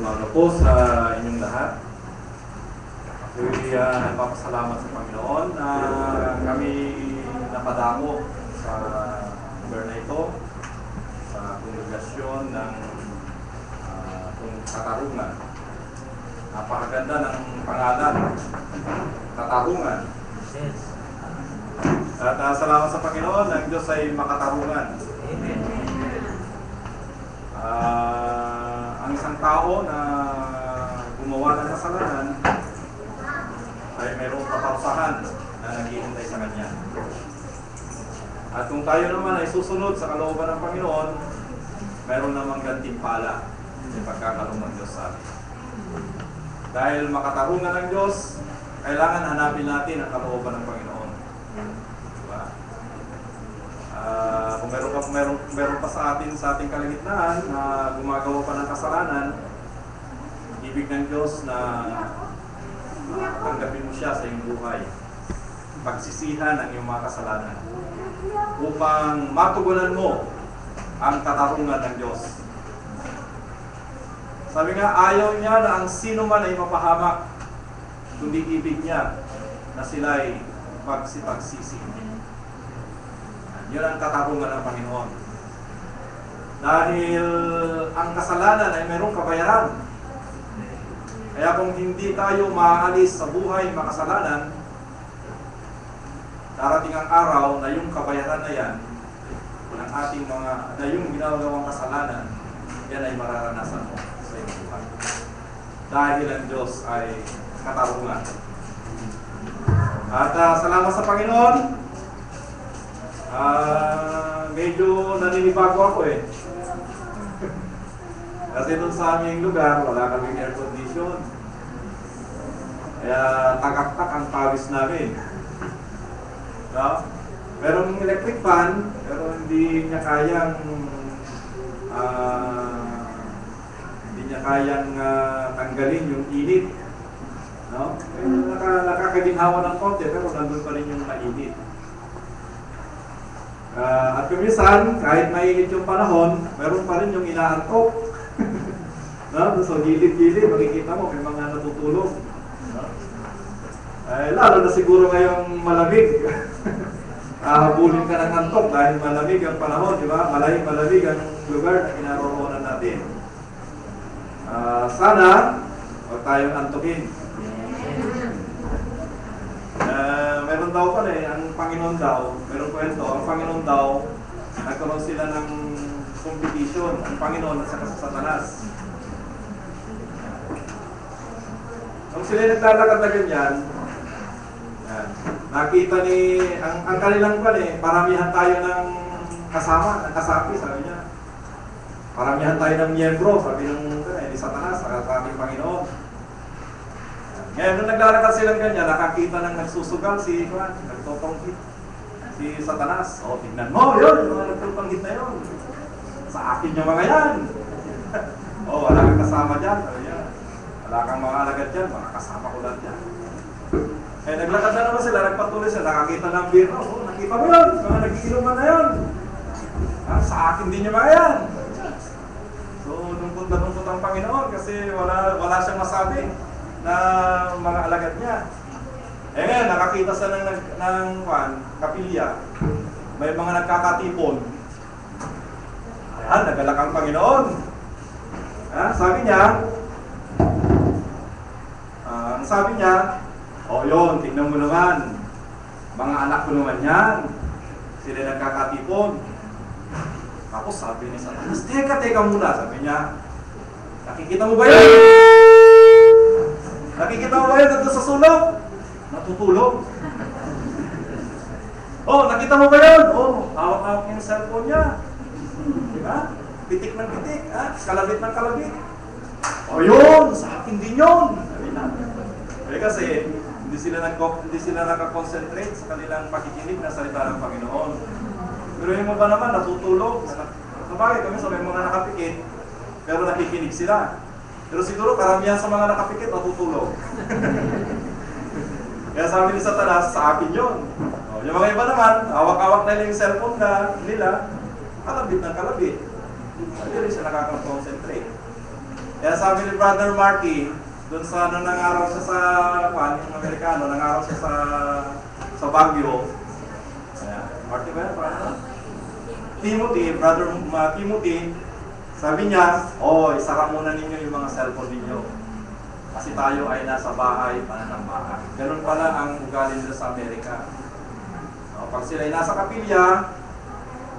umaga po sa inyong lahat. Ako'y nagpapasalamat sa Panginoon na kami napadako sa lugar na ito, sa kongregasyon ng katarungan. Napakaganda ng pangalan, katarungan. At salamat sa Panginoon, ang Diyos ay makatarungan. Ang isang tao na gumawa ng kasalanan ay mayroong kaparusahan na naghihintay sa kanya. At kung tayo naman ay susunod sa kalooban ng Panginoon, mayroon namang gantimpala sa pagkakaloob ng Diyos sa atin. Dahil makatarungan ng Diyos, kailangan hanapin natin ang kalooban ng Panginoon. Diba? Kung meron pa sa ating kalagitnaan na gumagawa pa ng kasalanan, ibig ng Diyos na tanggapin mo siya sa iyong buhay. Pagsisihan ang iyong mga kasalanan upang matugunan mo ang katarungan ng Diyos. Sabi nga, ayaw niya na ang sino man ay mapahamak, kundi ibig niya na sila ay magsipagsisi. Yun ang katarungan ng Panginoon. Dahil ang kasalanan ay mayroong kabayaran. Kaya kung hindi tayo maaalis sa buhay makasalanan, darating ang araw na yung kabayaran na yan, ng ating na yung ginagawang kasalanan, yan ay mararanasan mo sa iyong buhay. Dahil ang Diyos ay katarungan. At salamat sa Panginoon. Medyo naninibago ako eh. Kasi doon sa aming lugar, wala kaming air condition. Kaya tagaktak ang pawis namin. No? Merong electric fan, pero hindi niya kayang tanggalin yung init. No? Nakakaginhawa ng konti, pero nandun pa rin yung mainit. At kumisan, kahit mainit yung panahon, meron pa rin yung inaantok. No? So gilid-gilid, makikita mo may mga natutulog. No? Lalo na siguro ngayong malamig. Habulin ka ng antok dahil malamig ang panahon, di ba? Malamig ang lugar na kinaroroonan natin. Sana, huwag tayong antukin. Meron daw pala ang Panginoon daw, meron kwento, ang Panginoon daw, nagkaroon sila ng competition, ang Panginoon at saka sa Satanas. Nung sila naglalakad na ganyan, nakita ni, ang kanilang paramihan tayo ng kasama, ng kasapi, sabi niya. Paramihan tayo ng miyembro, sabi ni Satanas, sa ating Panginoon. Ngayon, nung naglalakad silang ganyan, nakakita ng nagsusugal si Juan, nagtotonghit, si Satanas. O, tignan mo, yun, yung mga nagtotonghit na yun. Sa akin yung mga yan. O, wala kang kasama dyan, sabi niya. Wala kang mga alagad dyan, mga kasama ko lang dyan. Eh, naglakad na naman sila, nagpatuloy sila, nakakita ng beer. O, nakita mo yun, mga nagiinuman na yun. Sa akin din yung mga yan. So, lungkot na lungkot ang Panginoon kasi wala siyang masabi na mga alagad niya. Eh ngayon, nakakita sa ng kapilya, may mga nagkakatipon. Ayan, nagalak ang Panginoon. Sabi niya, o yun, tingnan mo naman, mga anak ko naman yan, sila nagkakatipon. Tapos sabi ni Satanas, teka muna, sabi niya, nakikita mo ba yun? Nakikita mo ba yun nandun sa sulok? Natutulog. Oh, nakita mo ba yun? Oh, hawak-hawak yung cellphone niya. Diba? Pitik ng pitik, kalabit ng kalabit. Oh yun, sa akin din yun. Kasi hindi sila nakakonsentrate sa kanilang pakikinig na salita ng Panginoon. Pero yung mga naman natutulog. Sabagay kami sa may mga nakapikit, pero nakikinig sila. Pero siguro karamihan sa mga nakapikit natutulog. Kaya sabi ni Satanas, sa akin yun. Yung mga iba naman, hawak-hawak na yung cellphone nila, kalabit ng kalabit. Hindi rin siya nakaka-concentrate. Kaya sabi ni Brother Marky, doon sa nangangaral siya sa yung Amerikano, nangangaral siya sa Baguio. Marty ba yan? Timothy, Brother Timothy, sabi niya, isara muna ninyo yung mga cellphone ninyo. Kasi tayo ay nasa bahay, pananambahan. Ganun pala ang ugali nila sa Amerika. Pag sila ay nasa kapilya,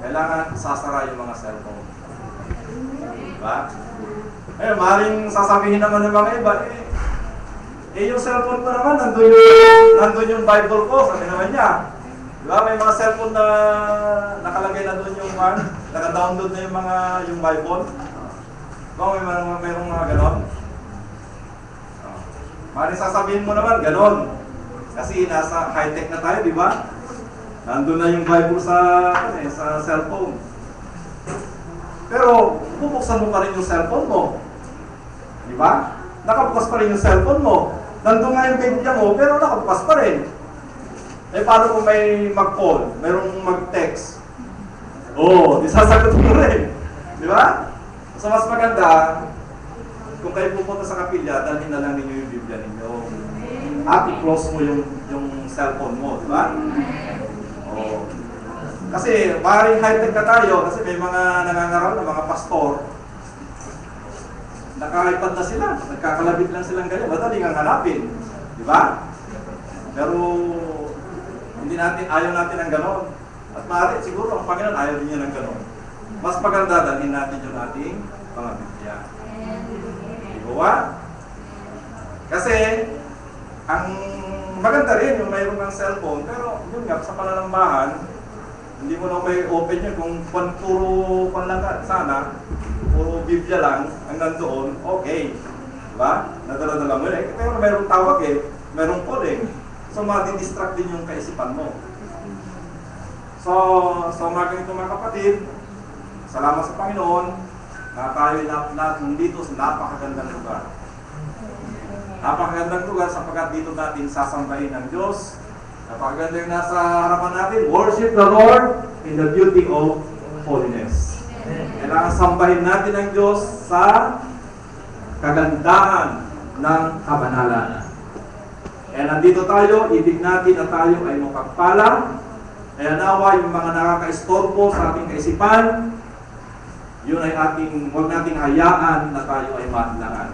kailangan sasara yung mga cellphone. Diba? Maaaring sasabihin naman ng mga iba, yung cellphone ko naman, nandun yung Bible ko, sabi naman niya. Diba? May mga cellphone na nakalagay na doon yung naka-download na yung Bible. Diba? Mayroong mga ganon. Maaaring sasabihin mo naman, ganon. Kasi nasa high-tech na tayo, di ba? Nandun na yung Bible sa cellphone. Pero, bubuksan mo pa rin yung cellphone mo. Di ba? Nakabukas pa rin yung cellphone mo. Nandun nga yung Biblia mo, pero nakabukas pa rin. Paano kung may mag-call? Mayroong mag-text? Di sasagot mo rin. Di ba? So, mas maganda, kung kayo pupunta sa kapilya, dalhin na lang ninyo yung Biblia ninyo. At i-close mo yung cellphone mo, di ba? Kasi maaaring high-tech na tayo, kasi may mga nangangaral na mga pastor, naka-iPad na sila, nagkakalabit lang silang ganyan, madaling ang hanapin, di ba? Pero ayaw natin ng ganon. At maaari, siguro ang Panginoon ayaw din niya ng ganon. Mas maganda dalhin natin yung ating mga Biblia. Diba? Kasi, ang maganda rin yung mayroon ng cellphone, pero yun nga, sa pananambahan, hindi mo na may open yun. Kung puro lang ka, sana, puro Biblia lang, hanggang doon, okay. Diba? Nadala-dala mo yun. Pero mayroong tawag mayroong call So, madidistract din yung kaisipan mo. So mga ganito mga kapatid, salamat sa Panginoon na tayo nandito sa napakagandang lugar. Napakagandang lugar sapagkat dito natin sasambahin ng Diyos. Napakaganda yung nasa harapan natin, worship the Lord in the beauty of holiness. Kailangan sambahin natin ang Diyos sa kagandahan ng kabanalan. Kaya nandito tayo, ibig natin na tayo ay mapagpala. Kaya nawa yung mga nakaka-istorbo sa ating kaisipan, yun ay huwag nating hayaan na tayo ay mahadlangan.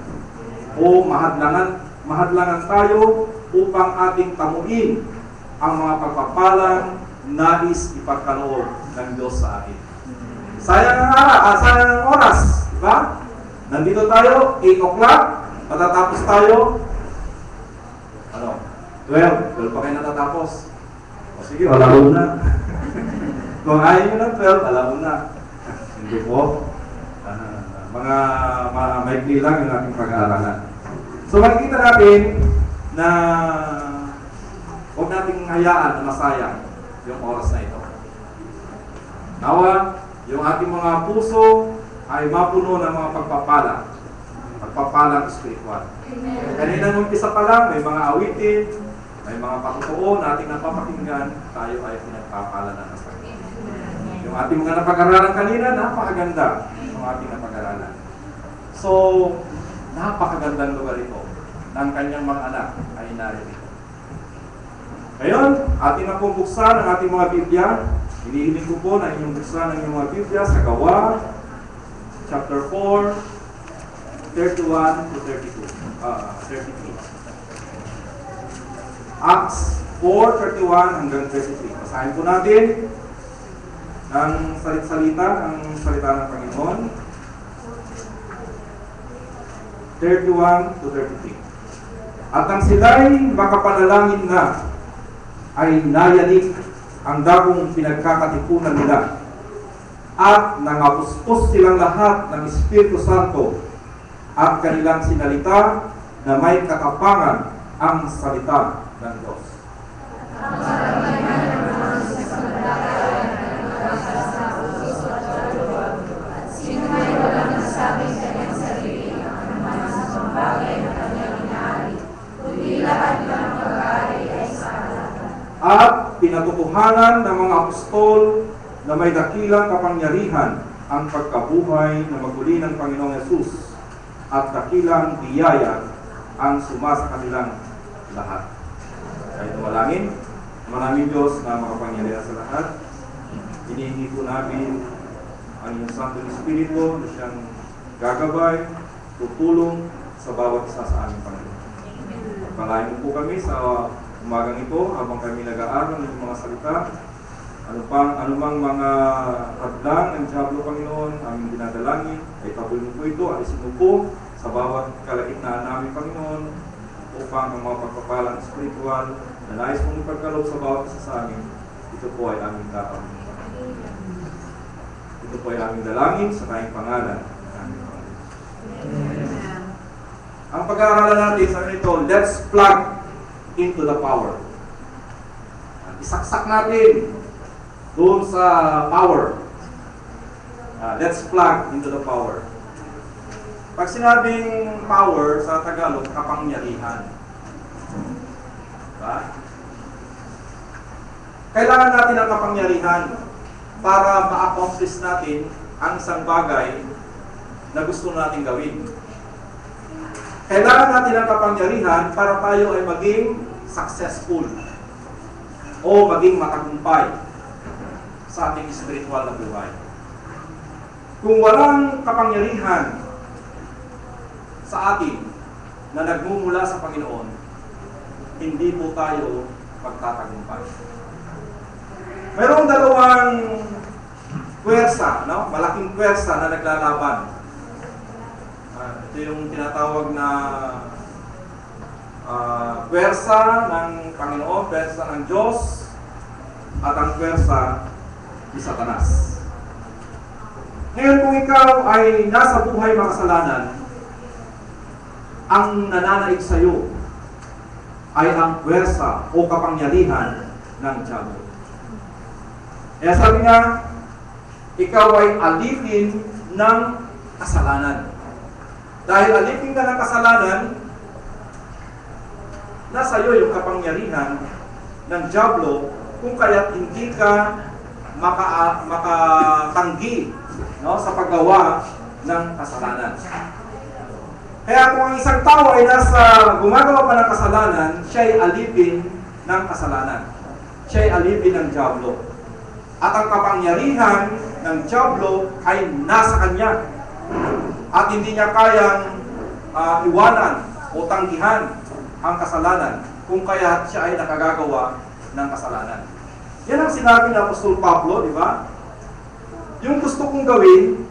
O mahadlangan tayo upang ating tamuin ang mga pagpapalang nais ipagkaloob ng Diyos sa atin. Sayang ang oras, di ba? Nandito tayo, 8 o'clock, matatapos tayo, 12 pa kayo natatapos. Sige, alaon na. Kung ayaw nyo ng 12, alaon na. Hindi po. Mga maikli lang yung ating pag-aaralan. So makikita natin na huwag nating hayaan na masayang yung oras na ito. Nawa, yung ating mga puso ay mapuno ng mga pagpapalang spiritual. Kanina nung umpisa pa lang, may mga awitin, may mga patutuo na ating napapakinggan, tayo ay pinagpapala na sa Panginoon. Yung ating mga napag-aralan kanina, napakaganda ng ating napag-aralan. So, napakagandang lugar ito ng kanyang mga anak ay narito. Ngayon, ating na pong buksan ang ating mga Biblia. Hinihiling ko po na inyong buksan ang inyong mga Biblia sa Gawa, chapter 4, 31 to 33. Acts 4:31 hanggang 33. Basahin po natin ang salita ng Panginoon. 31 to 33. At ang sila'y makapanalangin na, ay nayanik ang dagong pinagkakatipunan nila. At nangapuspos silang lahat ng Espiritu Santo at kanilang sinalita na may katapangan ang salita ng Diyos. Sino may walang nasabing kanyang sarili ang mga bagay na kanyang inaari, kundi lahat ng pag-aari ay sa kalatan. At pinatutuhanan ng mga apostol na may dakilang kapangyarihan ang pagkabuhay na maguli ng Panginoong Yesus at dakilang biyaya ang sumasa kanilang lahat. Kaya tumalangin, maraming Diyos na makapangyarihan sa lahat. Hinihingi po namin ang iyong Santo Espiritu na siyang gagabay, tutulong sa bawat isa sa aming Panginoon. Pagpalain mo po kami sa umagang ito habang kami nag-aaral ng mga salita. Anumang mga hadlang ng Diablo, Panginoon, aming dinadalangin, ay tabunin po ito, alisin mo po sa bawat kalagitnaan namin, Panginoon, upang ang mga pagpapalang spiritual na nais mong ipagkaloob sa bawat isa sa amin, ito po ay aming tatawin. Ito po ay aming dalangin sa kanyang pangalan. Amen. Ang pag-aaralan natin sa ito, let's plug into the power. Isaksak natin doon sa power. Let's plug into the power. Pag sinabing power sa Tagalog, kapangyarihan. Diba? Kailangan natin ang kapangyarihan para ma-accomplish natin ang isang bagay na gusto natin gawin. Kailangan natin ang kapangyarihan para tayo ay maging successful o maging matagumpay sa ating spiritual na buhay. Kung walang kapangyarihan sa atin na nagmumula sa Panginoon, hindi po tayo magtatagumpay. Mayroong dalawang puwersa, no? Malaking puwersa na naglalaban. Ito yung tinatawag na puwersa ng Panginoon, puwersa ng Diyos, at ang puwersa ni Satanas. Ngayon, kung ikaw ay nasa buhay makasalanan, ang nananaig sa iyo ay ang puwersa o kapangyarihan ng Diablo. Kaya sabi nga, ikaw ay alipin ng kasalanan. Dahil alipin ka ng kasalanan, nasa iyo yung kapangyarihan ng Diablo kung kaya't hindi ka makatanggi, no, sa paggawa ng kasalanan. Kaya kung ang isang tao ay gumagawa pa ng kasalanan, siya ay alipin ng kasalanan. Siya ay alipin ng Diablo. At ang kapangyarihan ng Diablo ay nasa kanya. At hindi niya kayang iwanan o tanggihan ang kasalanan kung kaya siya ay nakagagawa ng kasalanan. Yan ang sinabi ng Apostol Pablo, di ba? Yung gusto kong gawin,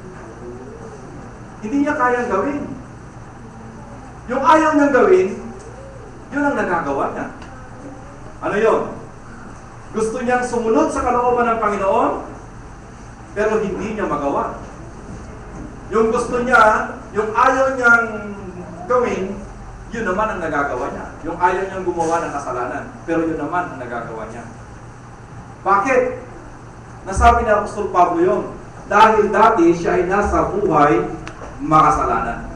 hindi niya kayang gawin. Yung ayaw niyang gawin, yun ang nagagawa niya. Ano yun? Gusto niyang sumunod sa kalooban ng Panginoon, pero hindi niya magawa. Yung gusto niya, yung ayaw niyang gawin, yun naman ang nagagawa niya. Yung ayaw niyang gumawa ng kasalanan, pero yun naman ang nagagawa niya. Bakit? Nasabi ni Apostol Pablo yun. Dahil dati siya ay nasa buhay makasalanan.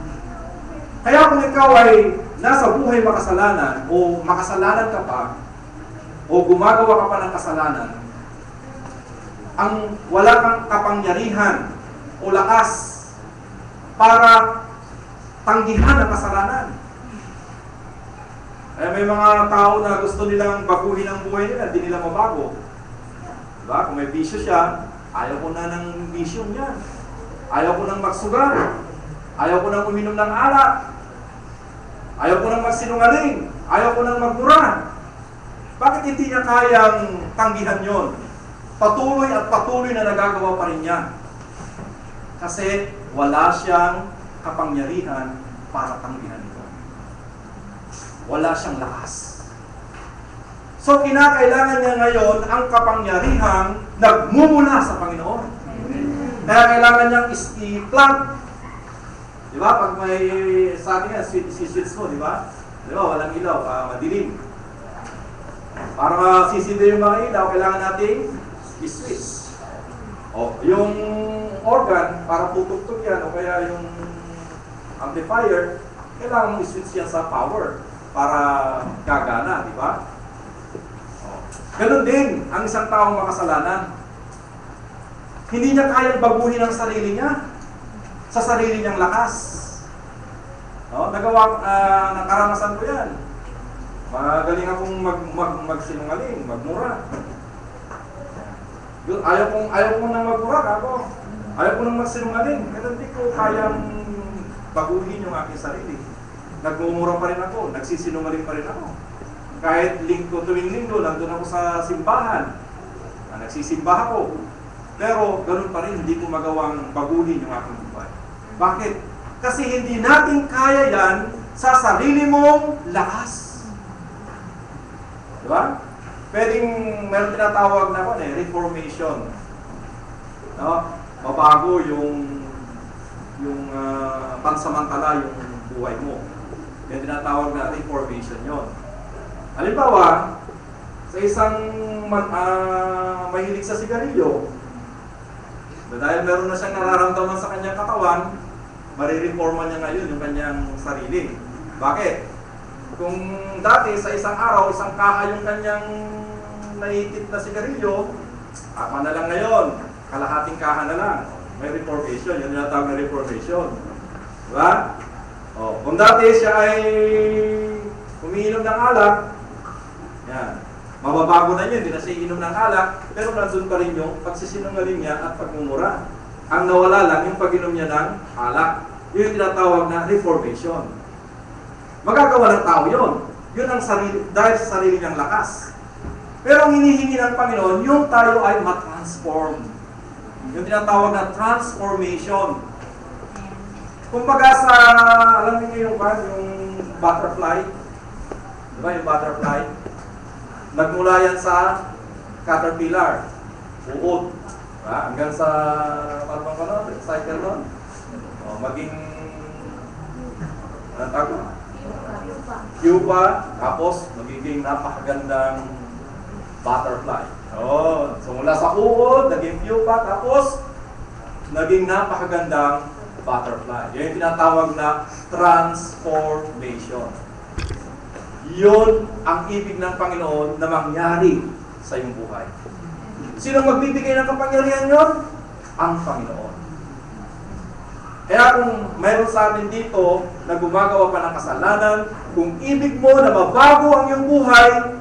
Kaya kung ikaw ay nasa buhay makasalanan o makasalanan ka pa o gumagawa ka pa ng kasalanan, ang wala kang kapangyarihan o lakas para tanggihan ang kasalanan. Kaya may mga tao na gusto nilang baguhin ang buhay nila, hindi nila mabago. Diba? Kung may bisyo siya, ayaw ko na ng bisyo niya. Ayaw ko nang magsugal. Ayaw ko nang uminom ng alak. Ayaw ko nang magsinungaling. Ayaw ko nang magmura. Bakit hindi niya kayang tanggihan yon? Patuloy at patuloy na nagagawa pa rin niya. Kasi wala siyang kapangyarihan para tanggihan ito. Wala siyang lakas. So, kinakailangan niya ngayon ang kapangyarihang nagmumula sa Panginoon. Kaya kailangan niyang i-plug. Di ba? Pag may, sa atin nga, switch mo, di ba? Di ba? Walang ilaw, madilim. Para masisindi yung mga ilaw, kailangan nating i-switch. O, yung organ, para tutugtog yan, o kaya yung amplifier, kailangan mong i-switch yan sa power para gagana, di ba? Ganon din ang isang taong makasalanan. Hindi niya kayang baguhin ang sarili niya sa sarili niyang lakas. No? Nakaranasan ko yan. Magaling akong magsinungaling, magmura. Ayaw ko nang magmura ako. Ayaw ko nang magsinungaling. Kaya hindi ko kayang baguhin yung aking sarili. Nagmumura pa rin ako, nagsisinungaling pa rin ako. Kahit tuwing linggo, nandun ako sa simbahan. Nagsisimba ako. Pero ganun pa rin, hindi ko magawang baguhin yung aking buhay. Bakit? Kasi hindi natin kaya yan sa sarili mong lakas. Diba? Meron tinatawag na reformation. No? Mabago yung pansamantala yung buhay mo. Yan tinatawag na reformation yon. Halimbawa, sa isang mahilig sa sigarilyo, dahil meron na siyang nararamdaman sa kanyang katawan, marireforma niya ngayon yung kanyang sarili. Bakit? Kung dati sa isang araw, isang kaha yung kanyang naitit na sigarilyo, apa na lang ngayon, kalahating kaha na lang. May reformation, yun yung tawag na reformation. Diba? Kung dati siya ay umiinom ng alak, yan, mababago na yun, hindi na siya iinom ng alak, pero nandun pa rin yung pagsisinungaling niya at pagmumura. Ang nawala lang yung pag-inom niya ng alak. Yun yung tinatawag na reformation. Magagawa ng tao yun. Yun ang dahil sa sarili niyang lakas. Pero ang hinihingi ng Panginoon, yung tayo ay matransform. Yung tinatawag na transformation. Kumbaga alam niyo yung butterfly? Diba yung butterfly? Nagmula yan sa caterpillar, uod. Hanggang sa, cycle nun. Maging, pupa, tapos magiging napakagandang butterfly. So mula sa uod, naging pupa, tapos naging napakagandang butterfly. Yan yung tinatawag na transformation. Yun ang ibig ng Panginoon na mangyari sa iyong buhay. Sino magbibigay ng kapangyarihan yun? Ang Panginoon. Kaya kung mayroon sa atin dito na gumagawa pa ng kasalanan, kung ibig mo na mabago ang iyong buhay,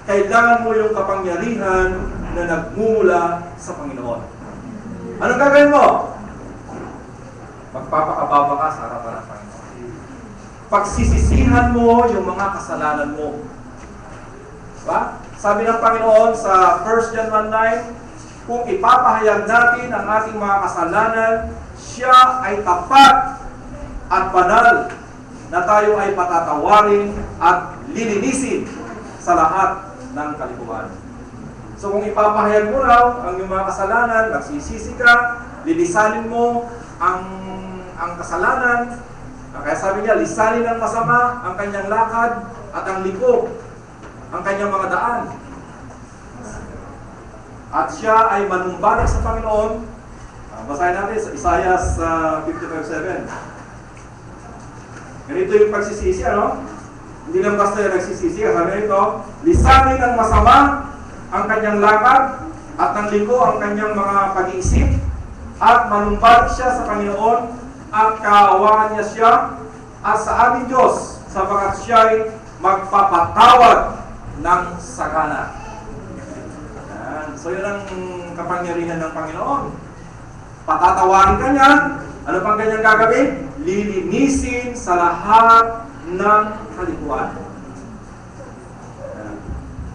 kailangan mo yung kapangyarihan na nagmumula sa Panginoon. Anong gagawin mo? Magpapakababa ka sa harapan ng Panginoon. Pagsisisihan mo yung mga kasalanan mo. Diba? Sabi ng Panginoon sa 1 John 1:9, kung ipapahayag natin ang ating mga kasalanan, siya ay tapat at banal na tayo ay patatawarin at lilinisin sa lahat ng kalikuan. So kung ipapahayag mo raw ang iyong mga kasalanan, magsisisi ka, lilisanin mo ang kasalanan. Kaya sabi niya, lisanin ng masama ang kanyang lakad at ang liko, ang kanyang mga daan. At siya ay manumbalik sa Panginoon. Basahin natin sa Isaiah 55:7. Ganito yung pagsisisi, ano? Hindi lang basta yung nagsisisi. Sabi nito, lisanin ng masama ang kanyang lakad at ang liko ang kanyang mga pag-iisip at manumbalik siya sa Panginoon at kaawaan niya siya at sa aming Diyos sapagat siya'y magpapatawad ng sagana. So yun ang kapangyarihan ng Panginoon. Patatawarin ka niya. Ano pang kanyang gagawin? Lilinisin sa lahat ng kalikuan.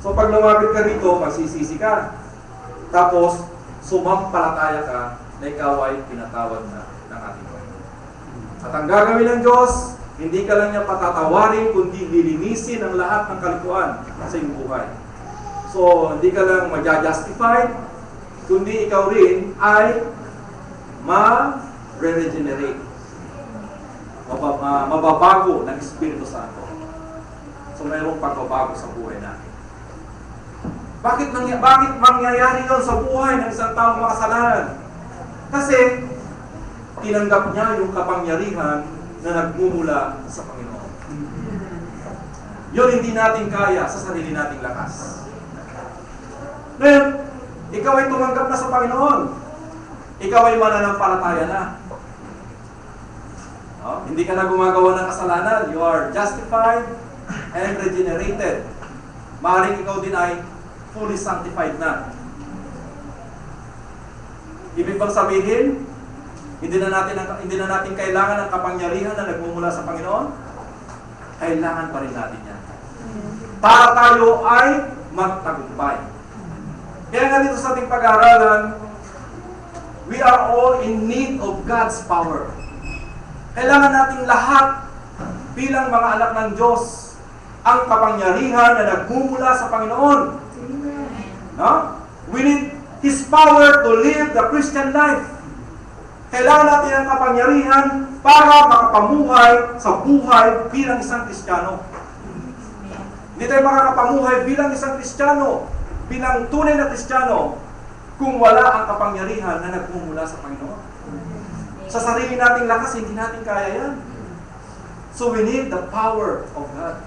So pag lumapit ka dito, magsisisi ka. Tapos sumampalataya ka na ikaw ay pinatawad na ng ating Panginoon. At ang gagawin ng Diyos, hindi ka lang niya patatawarin, kundi lilinisin ang lahat ng kalikuan sa iyong buhay. So, hindi ka lang ma-justify, kundi ikaw rin ay ma-regenerate. Mababago ng Espiritu Santo. So, mayroong pagbabago sa buhay natin. Bakit mangyayari yun sa buhay ng isang taong makasalanan? Kasi, tinanggap niya yung kapangyarihan na nagmumula sa Panginoon. Yun hindi natin kaya sa sarili nating lakas. Ngayon, ikaw ay tumanggap na sa Panginoon. Ikaw ay mananampalataya na. No? Hindi ka na gumagawa ng kasalanan. You are justified and regenerated. Maaaring ikaw din ay fully sanctified na. Ibig bang sabihin, hindi na natin kailangan ng kapangyarihan na nagmumula sa Panginoon? Kailangan pa rin natin yan. Para tayo ay magtagumpay. Kaya nga dito sa ating pag-aaralan, we are all in need of God's power. Kailangan nating lahat bilang mga anak ng Diyos ang kapangyarihan na nagmumula sa Panginoon. No? We need His power to live the Christian life. Kailangan natin ang kapangyarihan para makapamuhay sa buhay bilang isang Kristiyano. Hindi tayo makakapamuhay bilang isang Kristiyano, bilang tunay na Kristiyano, kung wala ang kapangyarihan na nagmumula sa Panginoon. Sa sarili nating lakas, hindi natin kaya yan. So we need the power of God.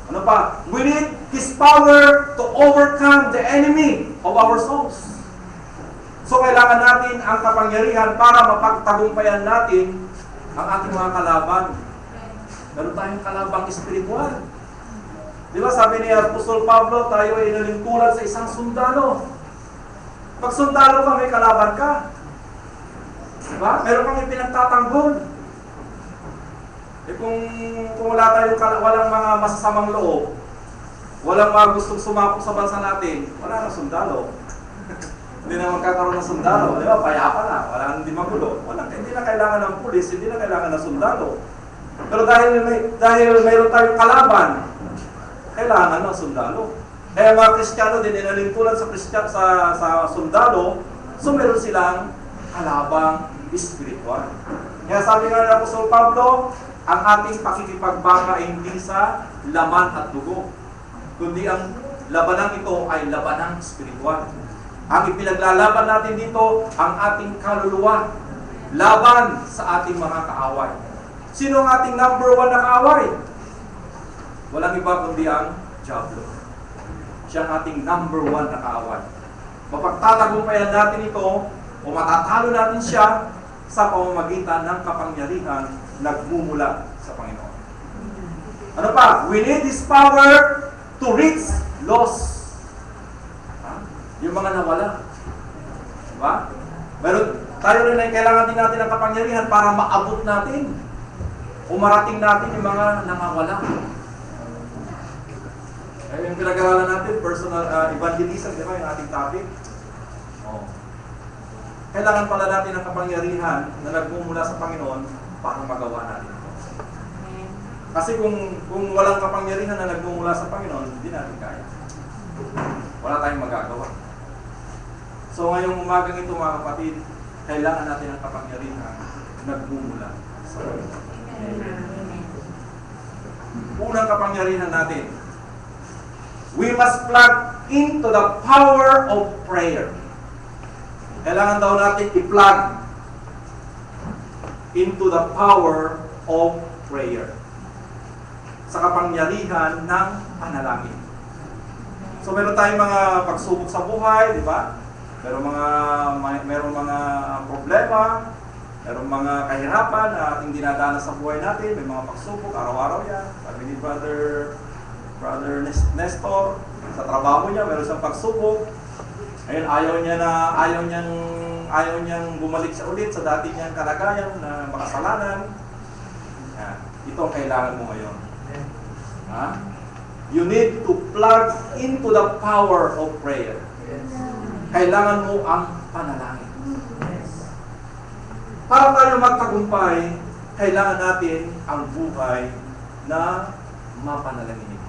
Ano pa? We need His power to overcome the enemy of our souls. So kailangan natin ang kapangyarihan para mapagtagumpayan natin ang ating mga kalaban. Meron tayong kalabang espiritual. Di ba sabi ni Apostol Pablo, tayo ay nalingkuran sa isang sundalo. Pag sundalo ka, may kalaban ka. Di ba? Meron kang ipinagtatanggol. Kung wala tayong walang mga masasamang loob, walang mga gustong sumapok sa bansa natin, wala na sundalo. Hindi na magkakaroon ng sundalo. Di ba? Payapa na. Wala hindi magulo. Hindi na kailangan ng pulis, hindi na kailangan ng sundalo. Pero dahil mayroon tayong kalaban, kailangan ng sundalo. Kaya mga Kristiyano din, inalingkulan sa sundalo, so meron silang kalabang espiritual. Kaya sabi nga ng Apostol Pablo, ang ating pakikipagbaka ay hindi sa laman at dugo, kundi ang labanang ito ay labanang espiritual. Ang ipinaglalaban natin dito, ang ating kaluluwa, laban sa ating mga kaaway. Sino ang ating number 1 na kaaway? Walang iba kundi ang Diablo. Siya ang ating number 1 na kaaway. Mapagtatagumpayan natin ito o matatalo natin siya sa pamamagitan ng kapangyarihan nagmumula sa Panginoon. Ano pa? We need His power to reach lost. Yung mga nawala. Diba? Meron tayo rin ay kailangan din natin ng kapangyarihan para maabot natin o marating natin yung mga nangawala. Yung pinag-aralan natin, personal evangelism, di ba, yung ating topic? Oh. Kailangan pala natin ng kapangyarihan na nagmumula sa Panginoon para magawa natin ito. Kasi kung walang kapangyarihan na nagmumula sa Panginoon, hindi natin kaya. Wala tayong magagawa. So ngayong umagang ito mga kapatid, kailangan natin ng kapangyarihan nagmumula sa Panginoon. Unang kapangyarihan natin, we must plug into the power of prayer. Kailangan daw natin i-plug into the power of prayer. Sa kapangyarihan ng panalangin. So meron tayong mga pagsubok sa buhay, di ba? Meron mga problema, meron mga kahirapan na ating dinadanas sa buhay natin, may mga pagsubok, araw-araw yan. Sabi ni Brother Nestor, sa trabaho niya, meron siyang pagsubok. Ayun, ayaw niyang bumalik siya ulit sa dati niyang kalagayan na makasalanan. Yan. Ito ang kailangan mo ngayon. Ha? You need to plug into the power of prayer. Kailangan mo ang panalangin. Para tayo magtagumpay, kailangan natin ang buhay na mapanalangin.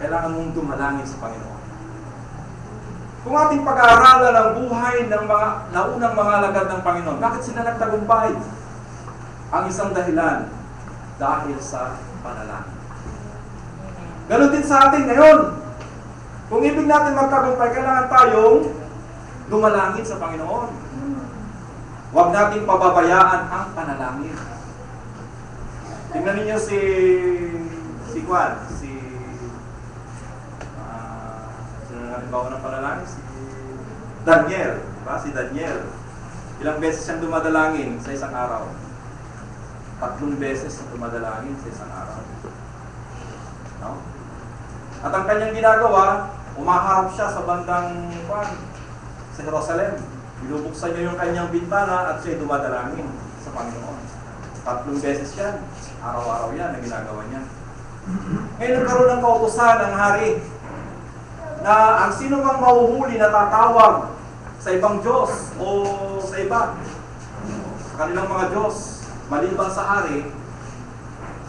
Kailangan mong dumalangin sa Panginoon. Kung ating pag-aaralan ang buhay ng mga naunang mga alagad ng Panginoon, bakit sila nagtagumpay? Ang isang dahilan, dahil sa panalangin. Ganon din sa atin ngayon. Kung ibig natin magtagumpay, kailangan tayong dumalangin sa Panginoon. Huwag nating pababayaan ang panalangin. Tingnan niyo si halimbawa ng panalangin, si Daniel, diba? Si Daniel. Ilang beses siyang dumadalangin sa isang araw? 3 beses siya dumadalangin sa isang araw. No? At ang kanyang ginagawa, umaharap siya sa bandang sa Jerusalem. Binubuksan niya yung kanyang bintana at siya dumadalangin sa Panginoon. 3 beses yan. Araw-araw yan na ginagawa niya. Ngayon nagkaroon ng kautusan ng hari na ang sino mang mahuhuli na tatawag sa ibang Diyos o sa iba, sa kanilang mga Diyos, maliban sa hari,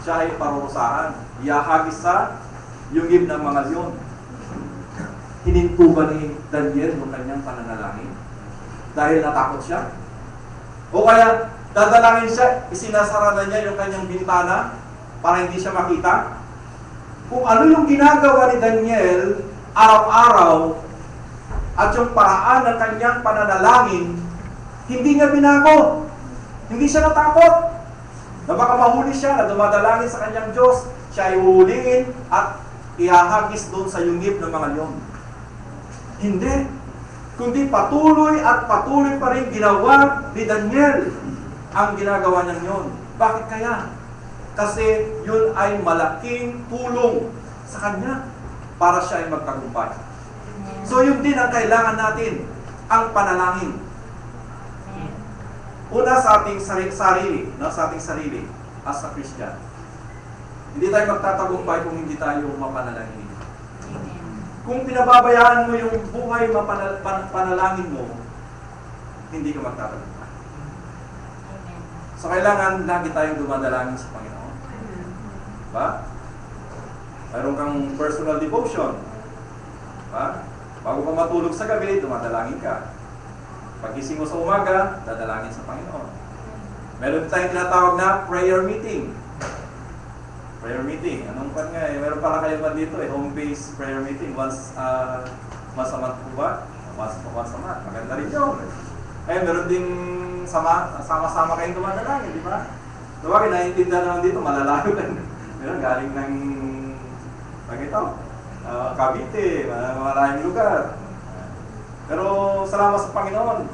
siya ay parurusahan. Iahagis sa yungib ng mga leon. Hininto ba ni Daniel yung kanyang pananalangin? Dahil natakot siya? O kaya, dadalangin siya, isinasara na niya yung kanyang bintana para hindi siya makita? Kung ano yung ginagawa ni Daniel araw-araw at yung paraan ng kanyang pananalangin, hindi niya binago. Hindi siya natakot. Na baka mahuli siya na dumadalangin sa kanyang Diyos, siya ay huhuliin at ihahagis doon sa yungib ng mga leon. Hindi. Kundi patuloy at patuloy pa rin ginawa ni Daniel ang ginagawa niya yun. Bakit kaya? Kasi yun ay malaking tulong sa kanya para siya ay magtagumpay. So yun din ang kailangan natin, ang panalangin. Una sa ating sarili, sa ating sarili as a Christian. Hindi tayo magtatagumpay kung hindi tayo mapanalangin. Kung pinababayaan mo yung buhay panalangin mo, hindi ka magtatagumpay. So kailangan lagi tayong dumadalangin sa Panginoon. Diba? Mayroon kang personal devotion. Diba? Bago ka matulog sa gabi, dumadalangin ka. Pagising mo sa umaga, dadalangin sa Panginoon. Meron tayong tinatawag na prayer meeting. Prayer meeting. Anong pan nga eh? Meron pala kayo pa dito eh, home-based prayer meeting. Once a month po ba? Once a month. Maganda rin yun. Eh, meron ding sama-sama kayong dumadalangin, di ba? Diba, naiintindihan naman dito, malalayo ka. Meron galing ng Cavite, maraming lugar. Pero salamat sa Panginoon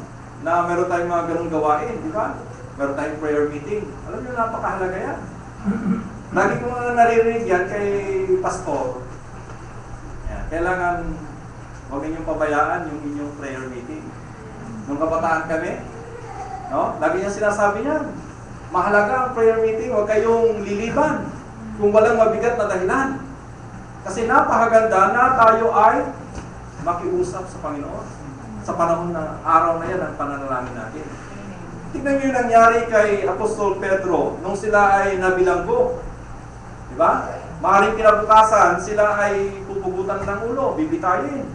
na meron tayong mga ganung gawain, di ba? Meron tayong prayer meeting. Alam niyo, napakahalaga yan. Lagi ko mga naririnig yan kay pastor. Yan. Kailangan huwag ninyong pabayaan yung inyong prayer meeting. Nung kabataan kami, no? Lagi niya sinasabi niyan, mahalaga ang prayer meeting, huwag kayong liliban kung walang mabigat na dahilan. Kasi napakaganda na tayo ay makiusap sa Panginoon sa panahon na araw na yan ang pananalangin natin. Tignan niyo yung nangyari kay Apostol Pedro nung sila ay nabilanggo. Diba? Maaaring kinabukasan, sila ay pupugutan ng ulo, bibitayin.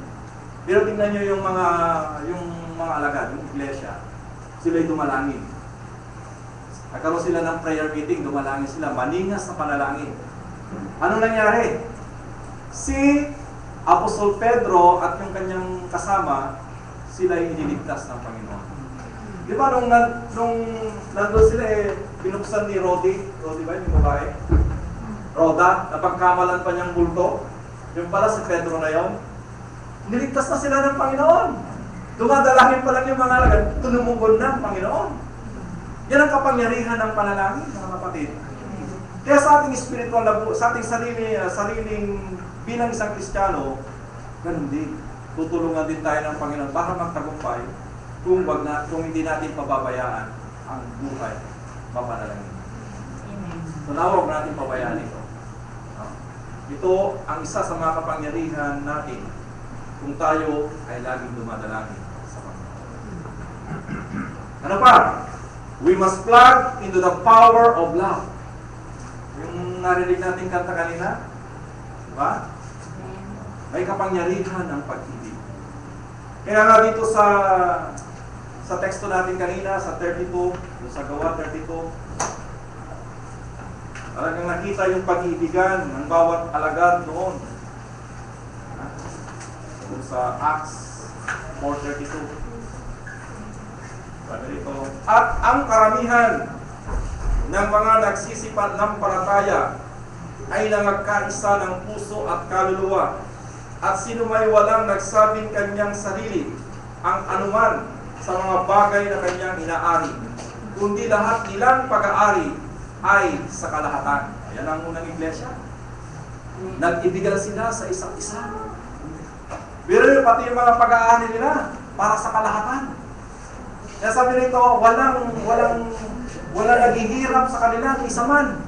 Pero tingnan niyo yung mga alagad, yung iglesia. Sila ay dumalangin. Nagkaroon sila ng prayer meeting, dumalangin sila, maningas na panalangin. Anong nangyari? Si Apostol Pedro at yung kanyang kasama, sila ay iniligtas ng Panginoon. Di ba nung nandun sila binuksan ni Rodi ba yung babae? Roda, napagkamalan pa niyang bulto. Yung pala si Pedro na yon. Niligtas na sila ng Panginoon. Dumadalangin pa lang yung mga alagad, tunumugod na ang Panginoon. Yan ang kapangyarihan ng panalangin, mga kapatid. Kaya sa ating spiritual na sa ating sariling bilang isang Kristiyano, ganun din. Tutulungan din tayo ng Panginoon para magtagumpay kung hindi natin pababayaan ang buhay mapanalangin. So huwag natin pabayaan ito. Ito ang isa sa mga kapangyarihan natin kung tayo ay laging dumadalangin sa Panginoon. Ano pa? We must plug into the power of love. Yung narinig natin kanta kanina, diba? May kapangyarihan ng pag-ibig. Kaya nga dito sa teksto natin kanina, sa 32, sa Gawa 32, talagang nakita yung pag-ibigan ng bawat alagad noon. Sa Acts 4:32. At ang karamihan ng mga nagsisipat ng palataya ay nangagkaisa ng puso at kaluluwa. At sino may walang nagsabing kanyang sarili, ang anuman sa mga bagay na kanyang inaari, kundi lahat nilang pag-aari ay sa kalahatan. Ayan ang unang iglesia. Nag-ibigan sila sa isa't isa. Pero pati yung mga pag-aari nila para sa kalahatan. Kaya sabi nito, walang naghihirap sa kanila ng isa man.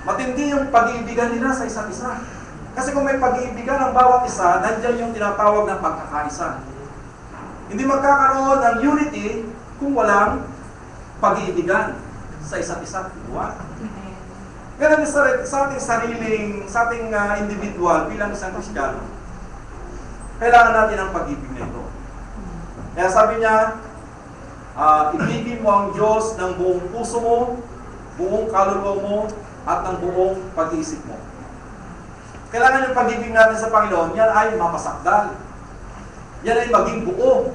Matindi yung pag-iibigan nila sa isa't isa. Kasi kung may pag-iibigan ng bawat isa, nandiyan yung tinatawag na pagkakaisa. Hindi magkakaroon ng unity kung walang pag-iibigan sa isa't isa. Diba? Ganun sa ating individual bilang isang Kristiyano, kailangan natin ang pag-ibig na ito. Kaya sabi niya, ibigin mo ang Diyos ng buong puso mo, buong kaluluwa mo, at ng buong pag-iisip mo. Kailangan yung pag-ibig natin sa Panginoon, yan ay mapasakdal. Yan ay maging buo.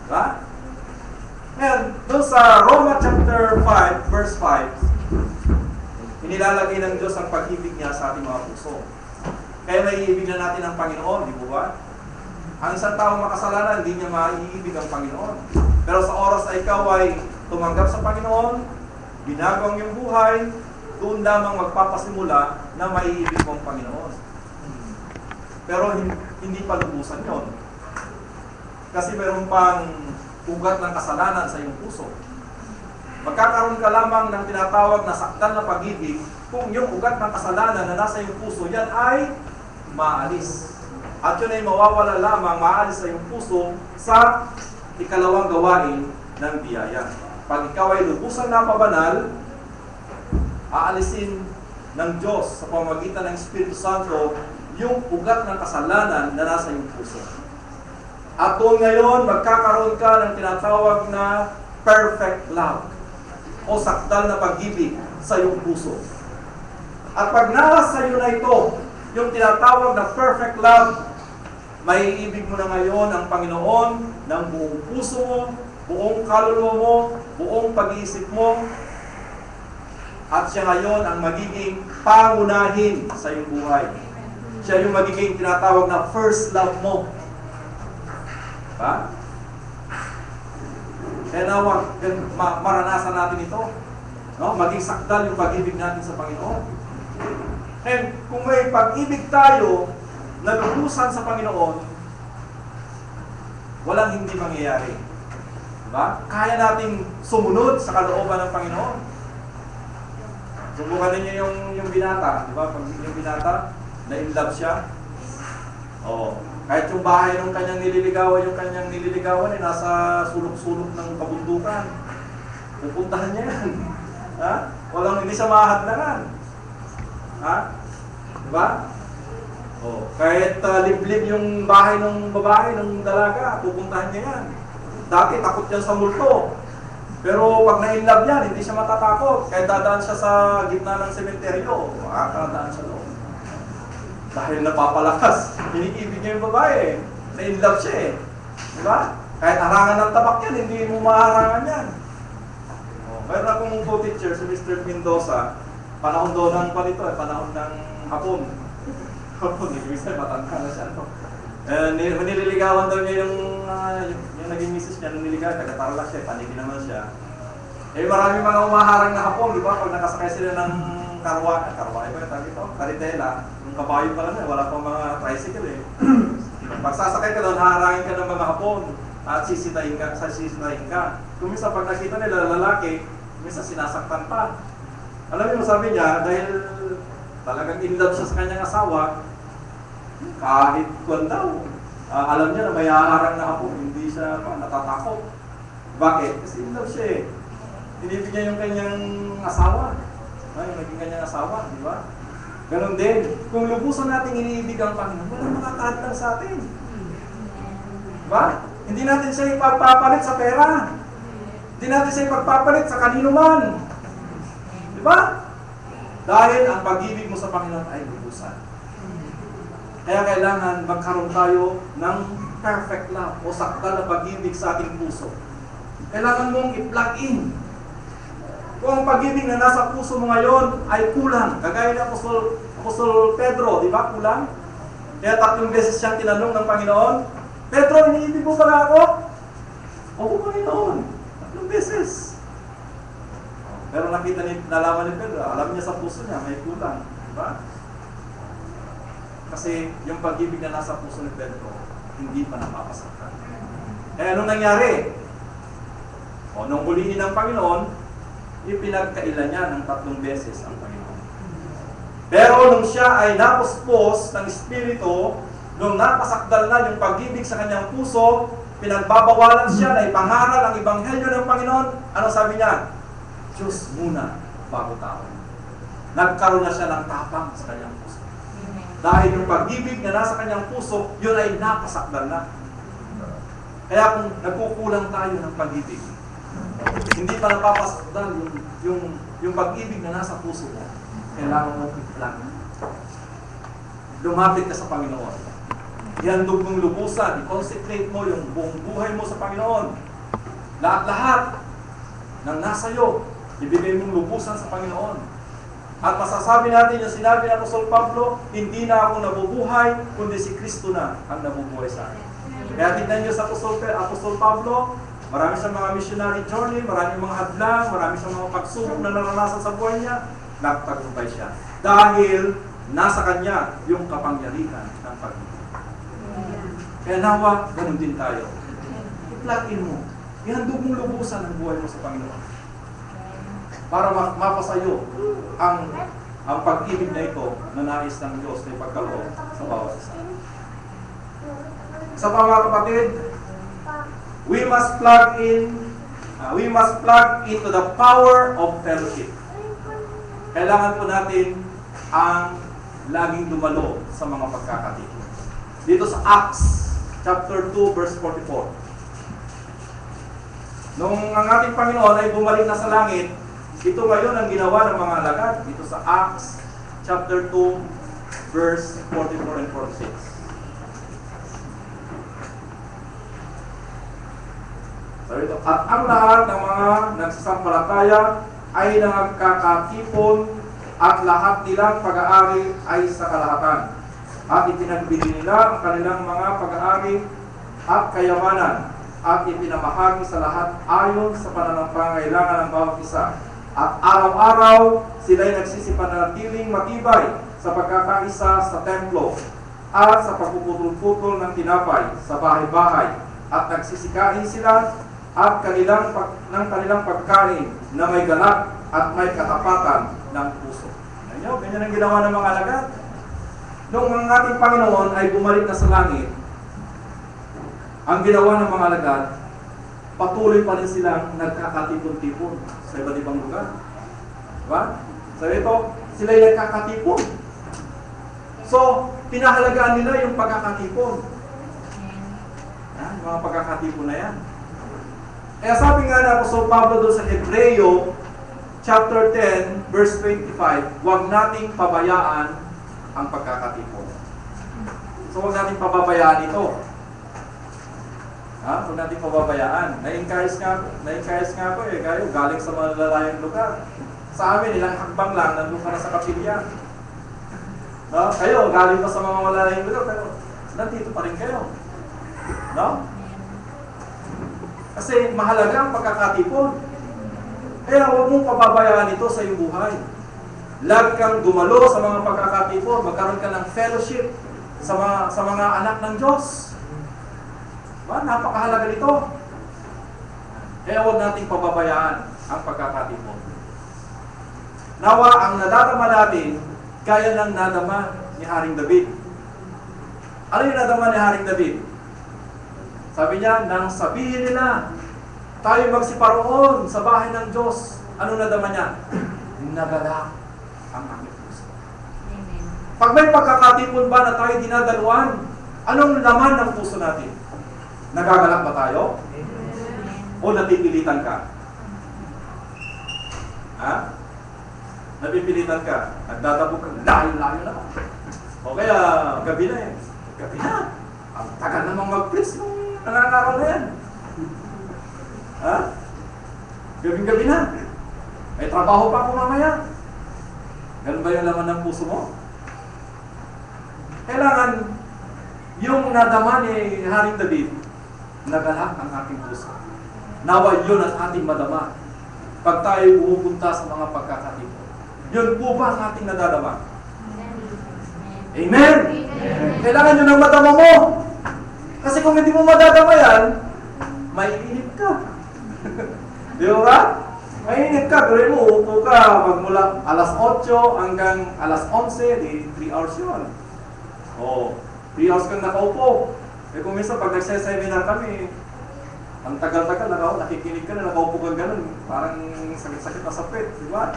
Diba? Ngayon, doon sa Roma chapter 5, verse 5, inilalagay ng Diyos ang pag-ibig niya sa ating mga puso. Kaya maiibig na natin ang Panginoon, di ba? Ang isang taong makasalanan, hindi niya maiibig ang Panginoon. Pero sa oras na ikaw ay tumanggap sa Panginoon, binago ang iyong buhay, doon lamang magpapasimula na maiibig mo ang Panginoon. Pero hindi pa lubusan yun. Kasi meron pang ugat ng kasalanan sa iyong puso. Magkakaroon ka lamang ng tinatawag na sakdal na pag-ibig kung yung ugat ng kasalanan na nasa iyong puso, yan ay maalis. At yun ay mawawala lamang, maalis sa iyong puso sa ikalawang gawain ng biyaya. Pag ikaw ay lubusan na pabanal, aalisin ng Diyos sa pamamagitan ng Espiritu Santo yung ugat ng kasalanan na nasa iyong puso. At doon ngayon, magkakaroon ka ng tinatawag na perfect love o sakdal na pag-ibig sa iyong puso. At pag nasa iyo na ito, yung tinatawag na perfect love, maiibig mo na ngayon ang Panginoon ng buong puso mo, buong kaluluwa mo, buong pag-iisip mo, at siya ngayon ang magiging pangunahin sa iyong buhay. Siya yung magiging tinatawag na first love mo. Diba? Kaya nawag, maranasan natin ito. No? Maging sakdal yung pag-ibig natin sa Panginoon. And kung may pag-ibig tayo na lubusan sa Panginoon, walang hindi mangyayari. Diba? Kaya nating sumunod sa kalooban ng Panginoon. Subukan ninyo yung binata, di ba? Pag yung binata, na-in-love siya. Oo. Kahit yung bahay ng kanyang nililigawan, ay nasa sulok-sulok ng kabundukan. Pupuntahan niya yan. Ha? Hindi siya mahadlangan. Ha? Di ba? Oo. Kahit liblib yung bahay ng babae, ng dalaga, pupuntahan niya yan. Dati takot yan sa multo. Pero pag na-inlove yan, hindi siya matatakot. Kahit dadaan siya sa gitna ng sementeryo, makakadaan siya doon. Dahil napapalakas, iniibig niya yung babae. Na-inlove siya eh. Diba? Kahit harangan ng tabak yan, hindi mo maharangan yan. Mayroon akong co-teacher, si Mr. Mendoza, panahon doon ng palito, panahon ng hapon. Hapon, ibig sabihin, matanda na siya. Nililigawan daw niya yung naging misis niya nung niligawan, taga-Tarlac siya, panigin naman siya. Marami mga umaharang na hapon, di ba? Pag nakasakay sila ng karwa ba yung tawag ito? Karitela, yung kabayo pa lang wala pang mga tricycle eh. Pag sasakay ka doon, haharangin ka ng mga hapon at sisitahin ka. Kung minsan pag nakita nila lalaki, minsan sinasaktan pa. Alam mo, sabi niya, dahil talagang in love siya sa kanyang asawa, kahit kung daw, alam niya na may haharang na hapon, hindi siya natatakot. Bakit? Kasi in love siya eh. Tinibig niya yung kanyang asawa. Naging kanyang asawa, di ba? Ganon din. Kung lubusan natin iniibig ang Panginoon, walang makakahadlang sa atin. Diba? Hindi natin siya ipagpapalit sa pera. Hindi natin siya ipagpapalit sa kanino man. Diba? Dahil ang pag-ibig mo sa Panginoon ay lubusan. Kaya kailangan magkaroon tayo ng perfect love o sakdal na pag-ibig sa ating puso. Kailangan mong i-plug in. Kung ang pag-ibig na nasa puso mo ngayon ay kulang, kagaya ni Apostol Pedro, di ba? Kulang. Kaya 3 beses siyang tinanong ng Panginoon, Pedro, iniibig mo ba ako? Oo, Panginoon. 3 beses. Pero nalaman ni Pedro, alam niya sa puso niya, may kulang. Diba? Kasi yung pag-ibig na nasa puso ni Pedro, hindi pa napapasaktan. Eh, anong nangyari? Nung huliin ng Panginoon, ipinagkailan niya ng 3 beses ang Panginoon. Pero nung siya ay napuspos ng Espiritu, nung napasakdal na yung pag-ibig sa kanyang puso, pinagbabawalan siya na ipangaral ang Ebanghelyo ng Panginoon, ano sabi niya? Diyos muna, bago tao. Nagkaroon na siya ng tapang sa kanyang puso. Dahil yung pag-ibig na nasa kanyang puso, yun ay napasakdal na. Kaya kung nagkukulang tayo ng pag-ibig, hindi pa napapasakdal yung pag-ibig na nasa puso mo, kailangan mo i-plan. Lumapit ka sa Panginoon. Ihandog mong lubusan, i-consecrate mo yung buong buhay mo sa Panginoon. Lahat-lahat ng nasa iyo, ibigay mong lubusan sa Panginoon. At masasabi natin yung sinabi ng Apostol Pablo, hindi na ako nabubuhay, kundi si Kristo na ang nabubuhay sa akin. Kaya tignan niyo sa Apostol Pablo, marami siyang mga missionary journey, marami mga hadlang, marami siyang mga pagsubok na naranasan sa buhay niya, nagtagumpay siya. Dahil nasa kanya yung kapangyarihan ng pag-ibig. Kaya nawa, ganun din tayo. I-plug in mo. Ihandog mong lubusan ang buhay mo sa Panginoon. Para mapasayo ang pag-ibig na ito na nais ng Diyos na ipagkaloob sa bawat isa. Sa mga kapatid, we must plug into the power of fellowship. Kailangan po natin ang laging dumalo sa mga pagkakatipon. Dito sa Acts chapter 2 verse 44. Nung ang ating Panginoon ay bumalik na sa langit, ito ngayon ang ginawa ng mga alagad dito sa Acts chapter 2 verse 44 and 46. Sabi ito, at ang lahat ng mga nagsasampalataya ay nagkakatipon at lahat nilang pag-aari ay sa kalahatan. At ipinagbigay nila ang kanilang mga pag-aari at kayamanan at ipinamahagi sa lahat ayon sa pananampangailangan ng bawat isa. At araw-araw sila'y nagsisipanatiling matibay sa pagkakaisa sa templo at sa pagpuputol-putol ng tinapay sa bahay-bahay at nagsisikain sila at kanilang pagkain na may galak at may katapatan ng puso. Ganyan ang ginawa ng mga alagad. Nung ang ating Panginoon ay bumalik na sa langit, ang ginawa ng mga alagad, patuloy pa rin silang nagkakatipon-tipon sa iba't ibang lugar. Diba? So ito, sila ay nagkakatipon. So, pinahalagaan nila yung pagkakatipon. Yan, yung mga pagkakatipon na yan. Kaya sabi nga na Apostol Pablo doon sa Hebreo, chapter 10, verse 25, huwag nating pabayaan ang pagkakatipon. So, huwag nating pababayaan ito. Huwag natin pababayaan. Na-encourage nga po kayo galing sa mga lalayang lugar. Sa amin, ilang hakbang lang, nandun ka na sa kapilya. No? Kayo, galing pa sa mga lalayang lugar, pero nandito pa rin kayo. No? Kasi mahalaga ang pagkakatipon. Kaya huwag mong pababayaan ito sa iyong buhay. Lag kang dumalo sa mga pagkakatipon, magkaroon ka ng fellowship sa mga anak ng Diyos. Napakahalaga nito. Kaya huwag nating pababayaan ang pagkakatipon. Nawa ang nadadama natin, kaya ng nadama ni Haring David. Ano yung nadama ni Haring David? Sabi niya, nang sabihin nila, tayo magsiparoon sa bahay ng Diyos. Ano nadama niya? Nagalak ang aming puso. Pag may pagkakatipon ba na tayo dinadaluan, anong laman ng puso natin? Nagagalak ba tayo? O napipilitan ka? Ha? Napipilitan ka? Nagdadabog ka? Layo-layo na. O kaya, gabi na eh. Gabi na. Ang tagal namang mag-preach nung nangangaral na yan. Ha? Gabing-gabi na. May trabaho pa ako mamaya. Ganun ba yung laman ng puso mo? Kailangan Yung nadama ni Haring David, nagalak ang ating puso. Nawa yun ang ating madama pag tayo pupunta sa mga pagkakatipon. Yun po ba ang ating nadadama? Amen? Kailangan yun ang madama mo. Kasi kung hindi mo madadama yan, maiinip ka. Di ba? Mainit ka, pero mo, upo ka magmula alas 8 hanggang alas 11, di 3 hours yun. Oh, 3 hours kang nakaupo. Eh kung minsan pag nagseseminar kami, ang tagal-tagal, nakikinig ka na, nakaupo ka ganun, parang sakit-sakit na sa pet, di ba?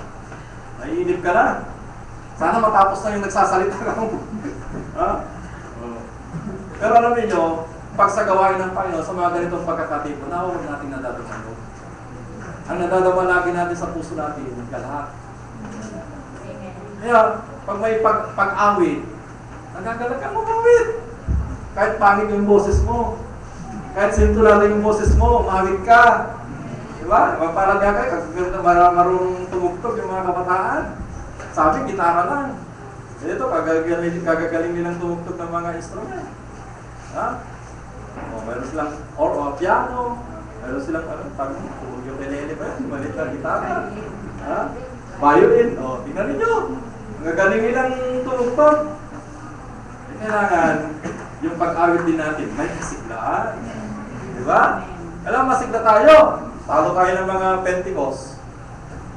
Naiinip ka na. Sana matapos na yung nagsasalita ka mo. Ha? Oh. Pero alam niyo, pag sa gawain ng Panginoon, sa mga ganitong pagkakatipon, huwag natin nadadama. Ang nadadama lagi natin sa puso natin, nagkalahat. Kaya, pag may pag-awit, nagagalag ka mag-awit. Kahit pangit yung boses mo, kahit simplado yung boses mo, mawit ka. Diba? Parang gagay, marunong tumugtog yung mga kabataan. Sabi, gitara lang. Ito, kagagaling nilang tumugtog ng mga instrument. Ha? O, meron silang piano, meron silang yung telele ba yan? Malit na gitara. Ha? Violin. O, tingnan ninyo. Gagaling nilang tumugtog. Kailangan, yung pag-awit din natin, may kasiglaan. Diba? Alam, masigla tayo. Talo tayo ng mga Pentecost.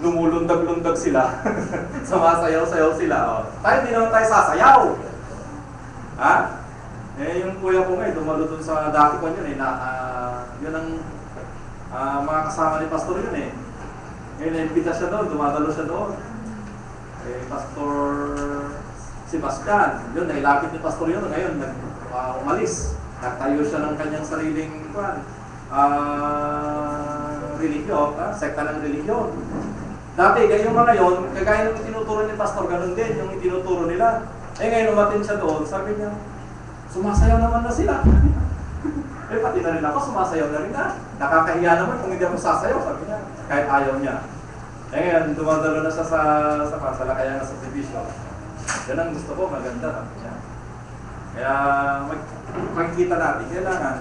Lumulundag-lundag sila. Sumasayaw-sayaw sila. O. Tayo, hindi naman tayo sasayaw. Ha? Eh, yung kuya ko nga, dumalo dun sa dati ko yun eh. Yun ang mga kasama ni Pastor yun eh. Ngayon, naimbita siya doon, dumadalo siya doon. Eh, Pastor Sebastian, yun, nailapit ni Pastor yun. Ngayon, umalis. Nagtayo siya ng kanyang sariling religion, sekta ng religion. Dati, yung mga yun, kagaya ng tinuturo ni Pastor, ganun din yung itinuturo nila. Eh ngayon, umatin siya doon, sabi niya, sumasayaw naman na sila. Eh pati na rin ako, sumasayaw na rin na. Nakakahiya naman kung hindi ako sasayaw, sabi niya, kahit ayaw niya. Eh ngayon, dumadalo na siya sa Lakayan na subdivision. Yan ang gusto ko, maganda, sabi niya. Kaya makikita natin, kailangan,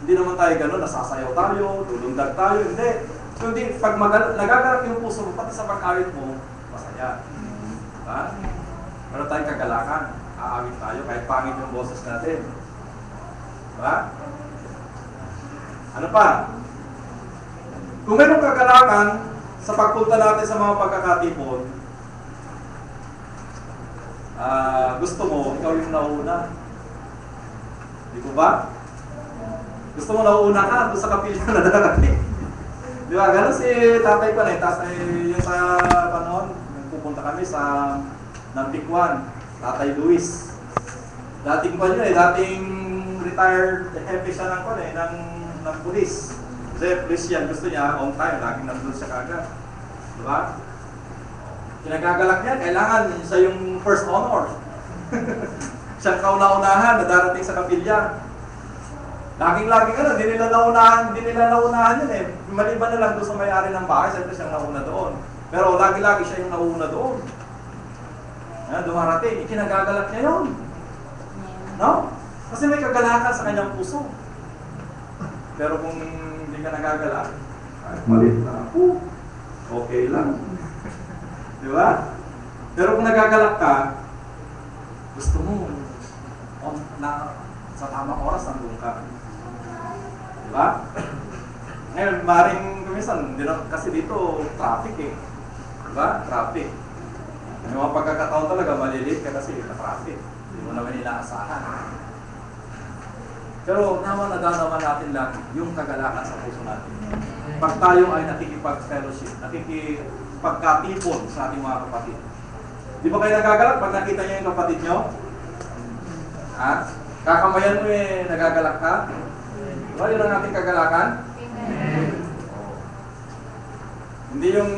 hindi naman tayo gano'n, nasasayaw tayo, lulundag tayo, hindi. Kundi pag nagagalak yung puso mo, pati sa pag-awit mo, masaya. Diba? Meron tayong kagalakan, aawit tayo, kahit pangit yung boses natin. Diba? Ano pa? Kung mayroong kagalakan sa pagpunta natin sa mga pagkakatipon, gusto mo, ikaw yung nauna. Di ko ba? Gusto mo nauna ka doon sa kapilya na darating. Di ba? Ganun si tatay ko na. Tapos yung sa panahon, pupunta kami sa Nampikwan, Tatay Luis. Dating pa yun dating retired hepe siya ng pulis. Kasi pulis yan, gusto niya on time, laging nandun siya kagad. Di ba? Kinagagalak niya, kailangan siya yung first honor. Siyang kauna-unahan na darating sa kapilya. Laging-laging hindi nila naunahan yun eh. Maliban na lang doon sa may-ari ng bahay, siyempre siyang nauna doon. Pero lagi-lagi siya yung nauna doon. Dumarating, ikinagagalak niya yun. No? Kasi may kagalakan sa kanyang puso. Pero kung hindi ka nagagalak, malit na ako. Okay lang. Di ba? Pero kung nagagalak ka, gusto mo na sa tamang oras nandun ka. Diba? Ngayon, maring kumisan, kasi dito traffic eh. Diba? Traffic. May mga pagkakataon talaga, malilate ka kasi traffic. Hindi mo naman inaasahan. Pero nadanaman natin lang yung kagalakan sa puso natin. Pag tayo ay nakikipag-fellowship, nakikipagkatipon sa ating mga kapatid. Di ba kayo nagagalak pag nakita niyo yung kapatid nyo? Ha? Kakamayan mo nagagalak ka? Diba yun ang ating kagalakan? Amen. Hindi yung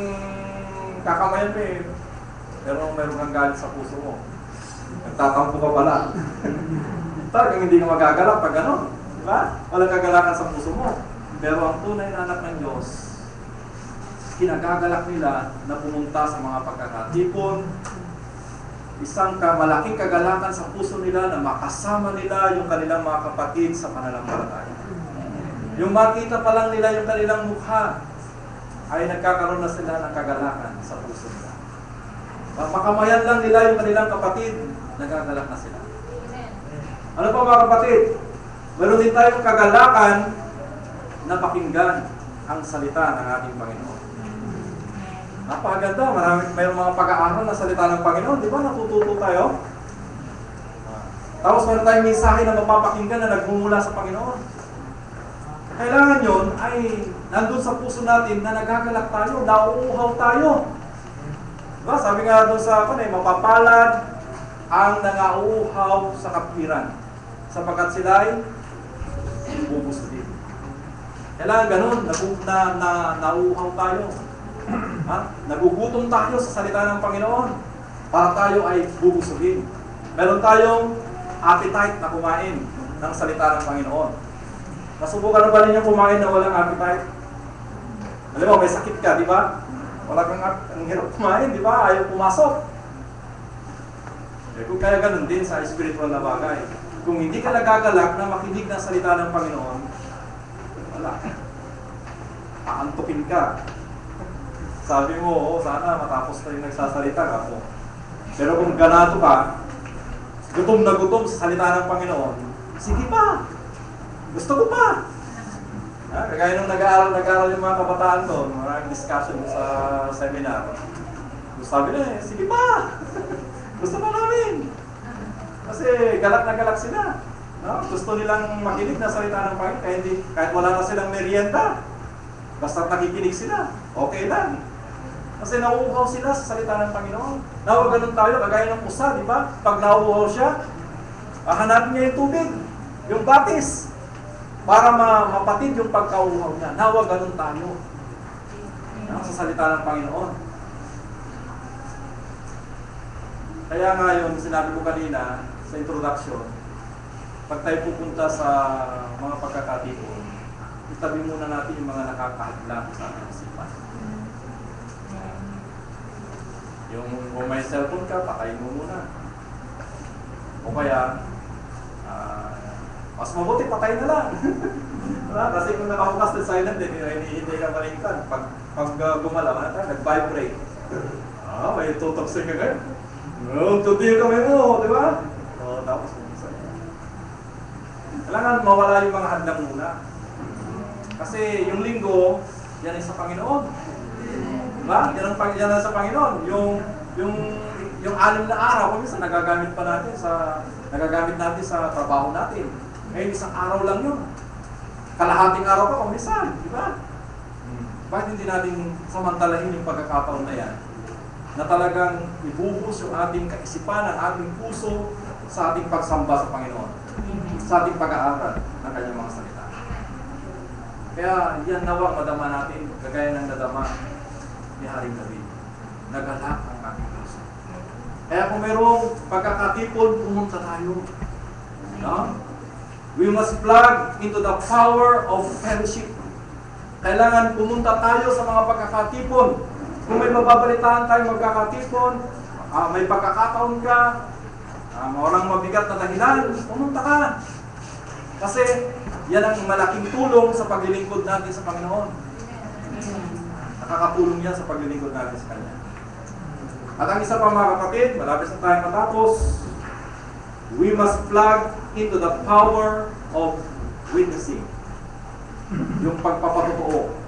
kakamayan mo pero meron kang galit sa puso mo. Nagtatampo ka pala. Talagang hindi ka magagalak pag gano'n. Diba? Walang kagalakan sa puso mo. Pero ang tunay na anak ng Diyos, kinagagalak nila na pumunta sa mga pagkakatipon, isang malaking kagalakan sa puso nila na makasama nila yung kanilang mga kapatid sa pananampalataya. Yung makita pa lang nila yung kanilang mukha, ay nagkakaroon na sila ng kagalakan sa puso nila. Makamayan lang nila yung kanilang kapatid, nagagalak na sila. Ano pa mga kapatid? Meron din tayong kagalakan na pakinggan ang salita ng ating Panginoon. Napakaganda, mayroong mga pag-aaral na salita ng Panginoon, di ba? Natututo tayo. Tapos meron tayong mensahe na mapapakinggan na nagmumula sa Panginoon. Kailangan yon ay nandun sa puso natin na nagagalak tayo, nauuhaw tayo. Diba? Sabi nga doon sa mapapalad ang nangauuhaw sa kapwiran, sapagkat sila ay bubusugin. Kailangan ganun, nauuhaw tayo. Nagugutom tayo sa salita ng Panginoon para tayo ay bubusugin. Meron tayong appetite na kumain ng salita ng Panginoon. Nasubukan na ba ninyo kumain na walang appetite? Alam mo, may sakit ka, di ba? Wala kang ang hirap kumain, di ba? Ayaw pumasok. Kung kaya ganun din sa spiritual na bagay. Kung hindi ka nagagalak na makinig ng salita ng Panginoon, wala. Aantukin ka. Sabi mo, sana matapos na yung nagsasalita ka po. Pero kung ganado ka, gutom na gutom sa salita ng Panginoon, sige pa! Gusto ko pa! Kagaya nung nag-aaral yung mga kabataan doon, maraming discussion sa seminar. Sabi na sige pa! Gusto pa namin! Kasi galak na galak sila. No? Gusto nilang makinig na salita ng Panginoon, kahit wala na silang merienda. Basta nakikinig sila, okay lang. Kasi nauuhaw sila sa salita ng Panginoon. Nawa ganun tayo, kagaya ng pusa, di ba? Pag nauuhaw siya, hanapin niya yung tubig, yung batis, para mapatid yung pagkauhaw niya. Nawa ganun tayo sa salita ng Panginoon. Kaya nga yun, sinabi ko kanina sa introduction, pag tayo pupunta sa mga pagkakatipon, itabi muna natin yung mga nakakahadlang sa ating isipan. Yung kung may cellphone ka, patayin mo muna. O kaya, mas mabuti, patayin na lang. Kasi kung nakabukas na silent din, hindi ka maligtan. Pag gumalaw, nag-vibrate. May tutoksik ka ngayon. Tuti yung kamay mo, di ba? Tapos bumisa. Kailangan mawala yung mga hadlang muna. Kasi yung linggo, yan ay sa Panginoon. Diba? Yan ang sa Panginoon. Yung 6 na araw, kung minsan nagagamit natin sa trabaho natin. Ngayon, isang araw lang yun. Kalahating araw pa kung minsan, di ba? Bakit hindi natin samantalahin yung pagkakataon na yan? Na talagang ibuhos yung ating kaisipan, ang ating puso sa ating pagsamba sa Panginoon. Sa ating pag-aaral ng kanyang mga salita. Kaya yan nawa madama natin, kagaya ng nadama ni Haring David. Nagalak ang ating puso. Kaya kung mayroong pagkakatipon, pumunta tayo. No? We must plug into the power of fellowship. Kailangan pumunta tayo sa mga pagkakatipon. Kung may mababalitaan tayong magkakatipon, may pagkakataon ka, walang mabigat na dahilan, pumunta ka. Kasi yan ang malaking tulong sa paglilingkod natin sa Panginoon. Nakakatulong yan sa paglilingkod natin sa Kanya. At ang isa pa mga kapatid, malapit na tayo matapos, we must plug into the power of witnessing. Yung pagpapatotoo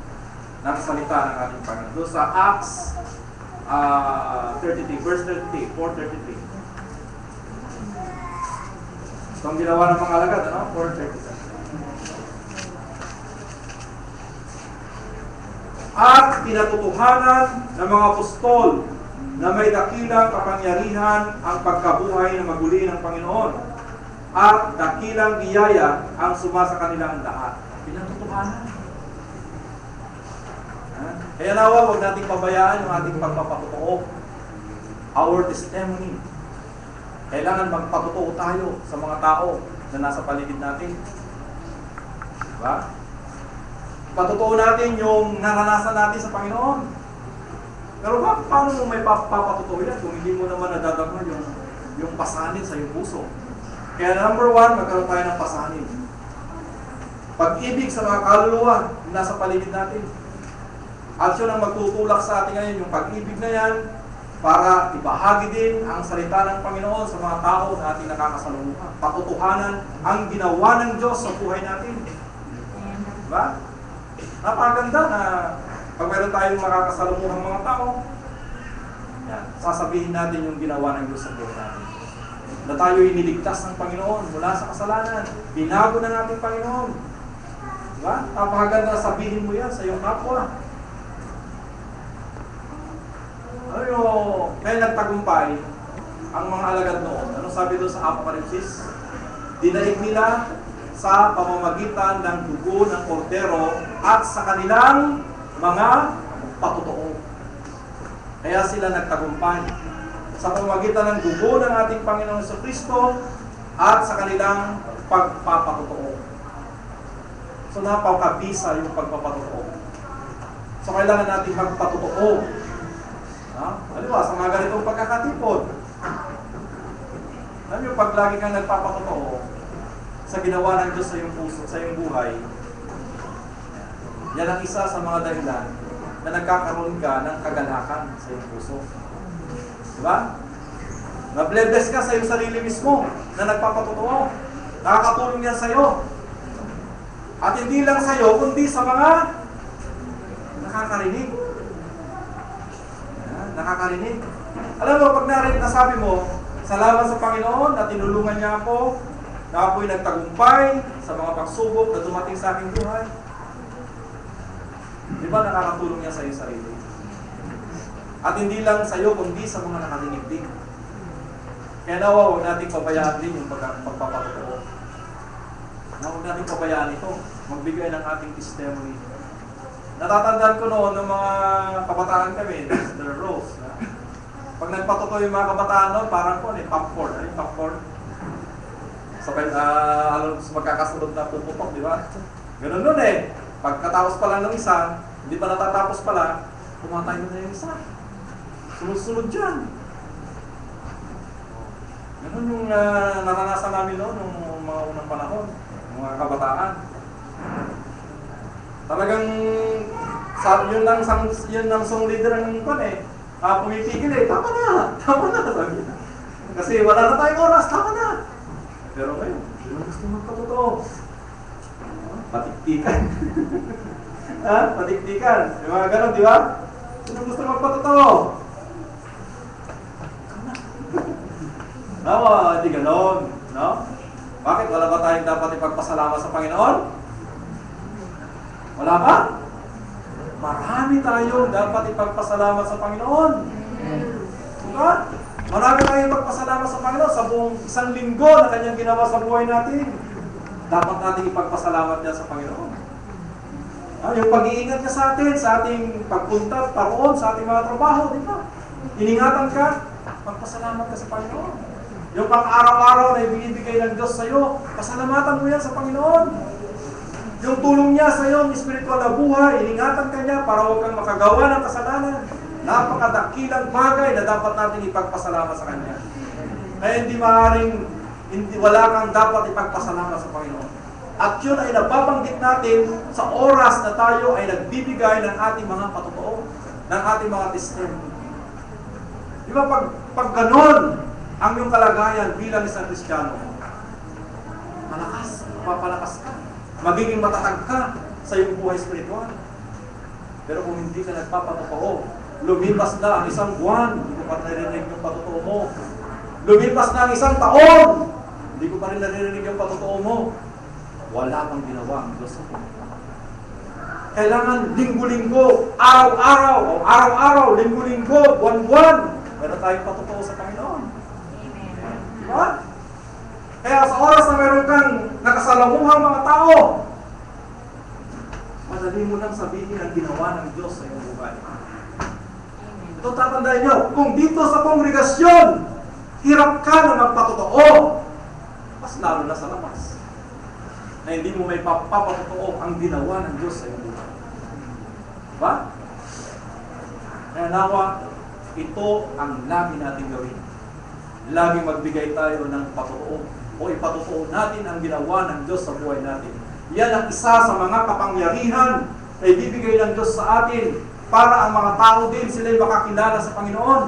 ng salita ng ating Panginoon. Doon sa Acts 33, verse 33, 4:33. Ito ang ginawa ng mga alagad, 4:33. At pinatutuhanan ng mga apostol na may dakilang kapangyarihan ang pagkabuhay na maguli ng Panginoon at dakilang biyaya ang sumasa kanilang lahat. Pinatutuhanan. Kaya nawa, huwag nating pabayaan yung ating pagpapatotoo. Our testimony. Kailangan magpatotoo tayo sa mga tao na nasa paligid natin. Diba? Patotoo natin yung naranasan natin sa Panginoon. Pero paano mo may papatotoo yan kung hindi mo naman nadadama yung pasanin sa iyong puso? Kaya number 1, magkaroon tayo ng pasanin. Pag-ibig sa mga kaluluwa na nasa paligid natin. At yun ang magtutulak sa atin ngayon, yung pag-ibig na yan, para ibahagi din ang salita ng Panginoon sa mga tao na ating nakakasalumuha. Patutuhanan ang ginawa ng Diyos sa buhay natin. Diba? Napakaganda na pag meron tayong makakasalamuhang mga tao, yan, sasabihin natin yung ginawa ng Diyos sa buhay natin. Na tayo iniligtas ng Panginoon mula sa kasalanan. Binago ng ating Panginoon. Diba? Napakaganda na sabihin mo yan sa iyong kapwa. Ano yung may nagtagumpay ang mga alagad noon? Anong sabi doon sa Apokalipsis? Dinaig nila sa pamamagitan ng dugo ng kordero at sa kanilang mga patotoo. Kaya sila nagtagumpay sa pamamagitan ng dugo ng ating Panginoon Jesucristo at sa kanilang pagpapatotoo. So napakabisa yung pagpapatotoo. So kailangan natin magpatotoo. Halimbawa, sa mga ganitong pagkakatipon. Alam nyo, pag lagi kang nagpapatotoo sa ginawa ng Diyos sa iyong puso, sa iyong buhay, yan ang isa sa mga dahilan na nagkakaroon ka ng kagalakan sa iyong puso. Diba? Nabless ka sa iyong sarili mismo na nagpapatotoo. Nakakatulong yan sa iyo. At hindi lang sa iyo, kundi sa mga nakakarinig. Nakakarinig. Alam mo, pag nasabi mo, salamat sa Panginoon na tinulungan niya ako, na ako'y nagtagumpay sa mga pagsubok na dumating sa aking buhay. Di ba nakakatulong niya sa iyong sarili? At hindi lang sa iyo, kundi sa mga nakarinig din. Kaya nawa, huwag natin pabayaan din yung pagpapatotoo. Huwag natin pabayaan ito. Magbigay ng ating testimony. Natatandaan ko noon ng mga kabataan kami, Mr. Rose. Pag nagpatotoo yung mga kabataan noon, parang po, popcorn. Ano yung popcorn? Sabay, magkakasunod na puputok, di ba? Ganun nun eh. Pagkatapos pa lang ng isa, hindi pa natatapos pala, pumatay na yung isa. Sunod-sunod dyan. Ganun yung naranasan namin noon, nung mga unang panahon, mga kabataan. Talagang yun ang song leader ng kon eh. Pumipigil eh, tama na, sabi niya. Kasi wala na tayong oras, tama na. Pero ngayon, sino gusto magpatotoo? Patiktikan. Patiktikan. Yung mga ganon, di ba? Sino gusto magpatotoo? Hindi ganon, no? Bakit? Wala ba tayong dapat ipagpasalamat sa Panginoon? Wala ba? Marami tayong dapat ipagpasalamat sa Panginoon. Diba? Marami tayong ipagpasalamat sa Panginoon sa buong isang linggo na Kanyang ginawa sa buhay natin. Dapat natin ipagpasalamat niya sa Panginoon. Yung pag-iingat niya sa atin, sa ating pagpunta, paroon, sa ating mga trabaho, di ba? Iningatan ka, magpasalamat ka sa Panginoon. Yung pang-araw-araw na ibinibigay ng Diyos sa iyo, pasalamatan mo yan sa Panginoon. Yung tulong niya sa iyo, spiritual na buhay, iningatan ka niya para huwag kang makagawa ng kasalanan. Napakadakilang bagay na dapat natin ipagpasalamat sa Kanya. Kaya wala kang dapat ipagpasalamat sa Panginoon. At yun ay nababanggit natin sa oras na tayo ay nagbibigay ng ating mga patotoo, ng ating mga testimony. Di ba pag ganon ang iyong kalagayan bilang isang Kristiyano, malakas, mapapalakas ka. Magiging matatag ka sa iyong buhay spiritual. Pero kung hindi ka nagpapatotoo, lumipas na ang isang buwan, hindi ko pa naririnig yung patotoo mo. Lumipas na ang isang taon, hindi ko pa rin naririnig yung patotoo mo. Wala kang ginawa ang Diyos sa buhay. Kailangan linggo-linggo, araw-araw, linggo-linggo, buwan-buwan, meron tayong patotoo sa Panginoon. Diba? Kaya sa oras na meron kang nakasalamuhang mga tao, madali mo nang sabihin ang ginawa ng Diyos sa iyong buhay. Ito tatandaan nyo, kung dito sa kongregasyon, hirap ka na magpatotoo, mas lalo na sa labas, na hindi mo may papatotoo ang ginawa ng Diyos sa iyong buhay. Diba? Kaya nawa, ito ang lagi natin gawin. Lagi magbigay tayo ng patotoo o ipatotoo natin ang ginawa ng Diyos sa buhay natin. Yan ang isa sa mga kapangyarihan na ibibigay ng Diyos sa atin para ang mga tao din sila'y makakilala sa Panginoon.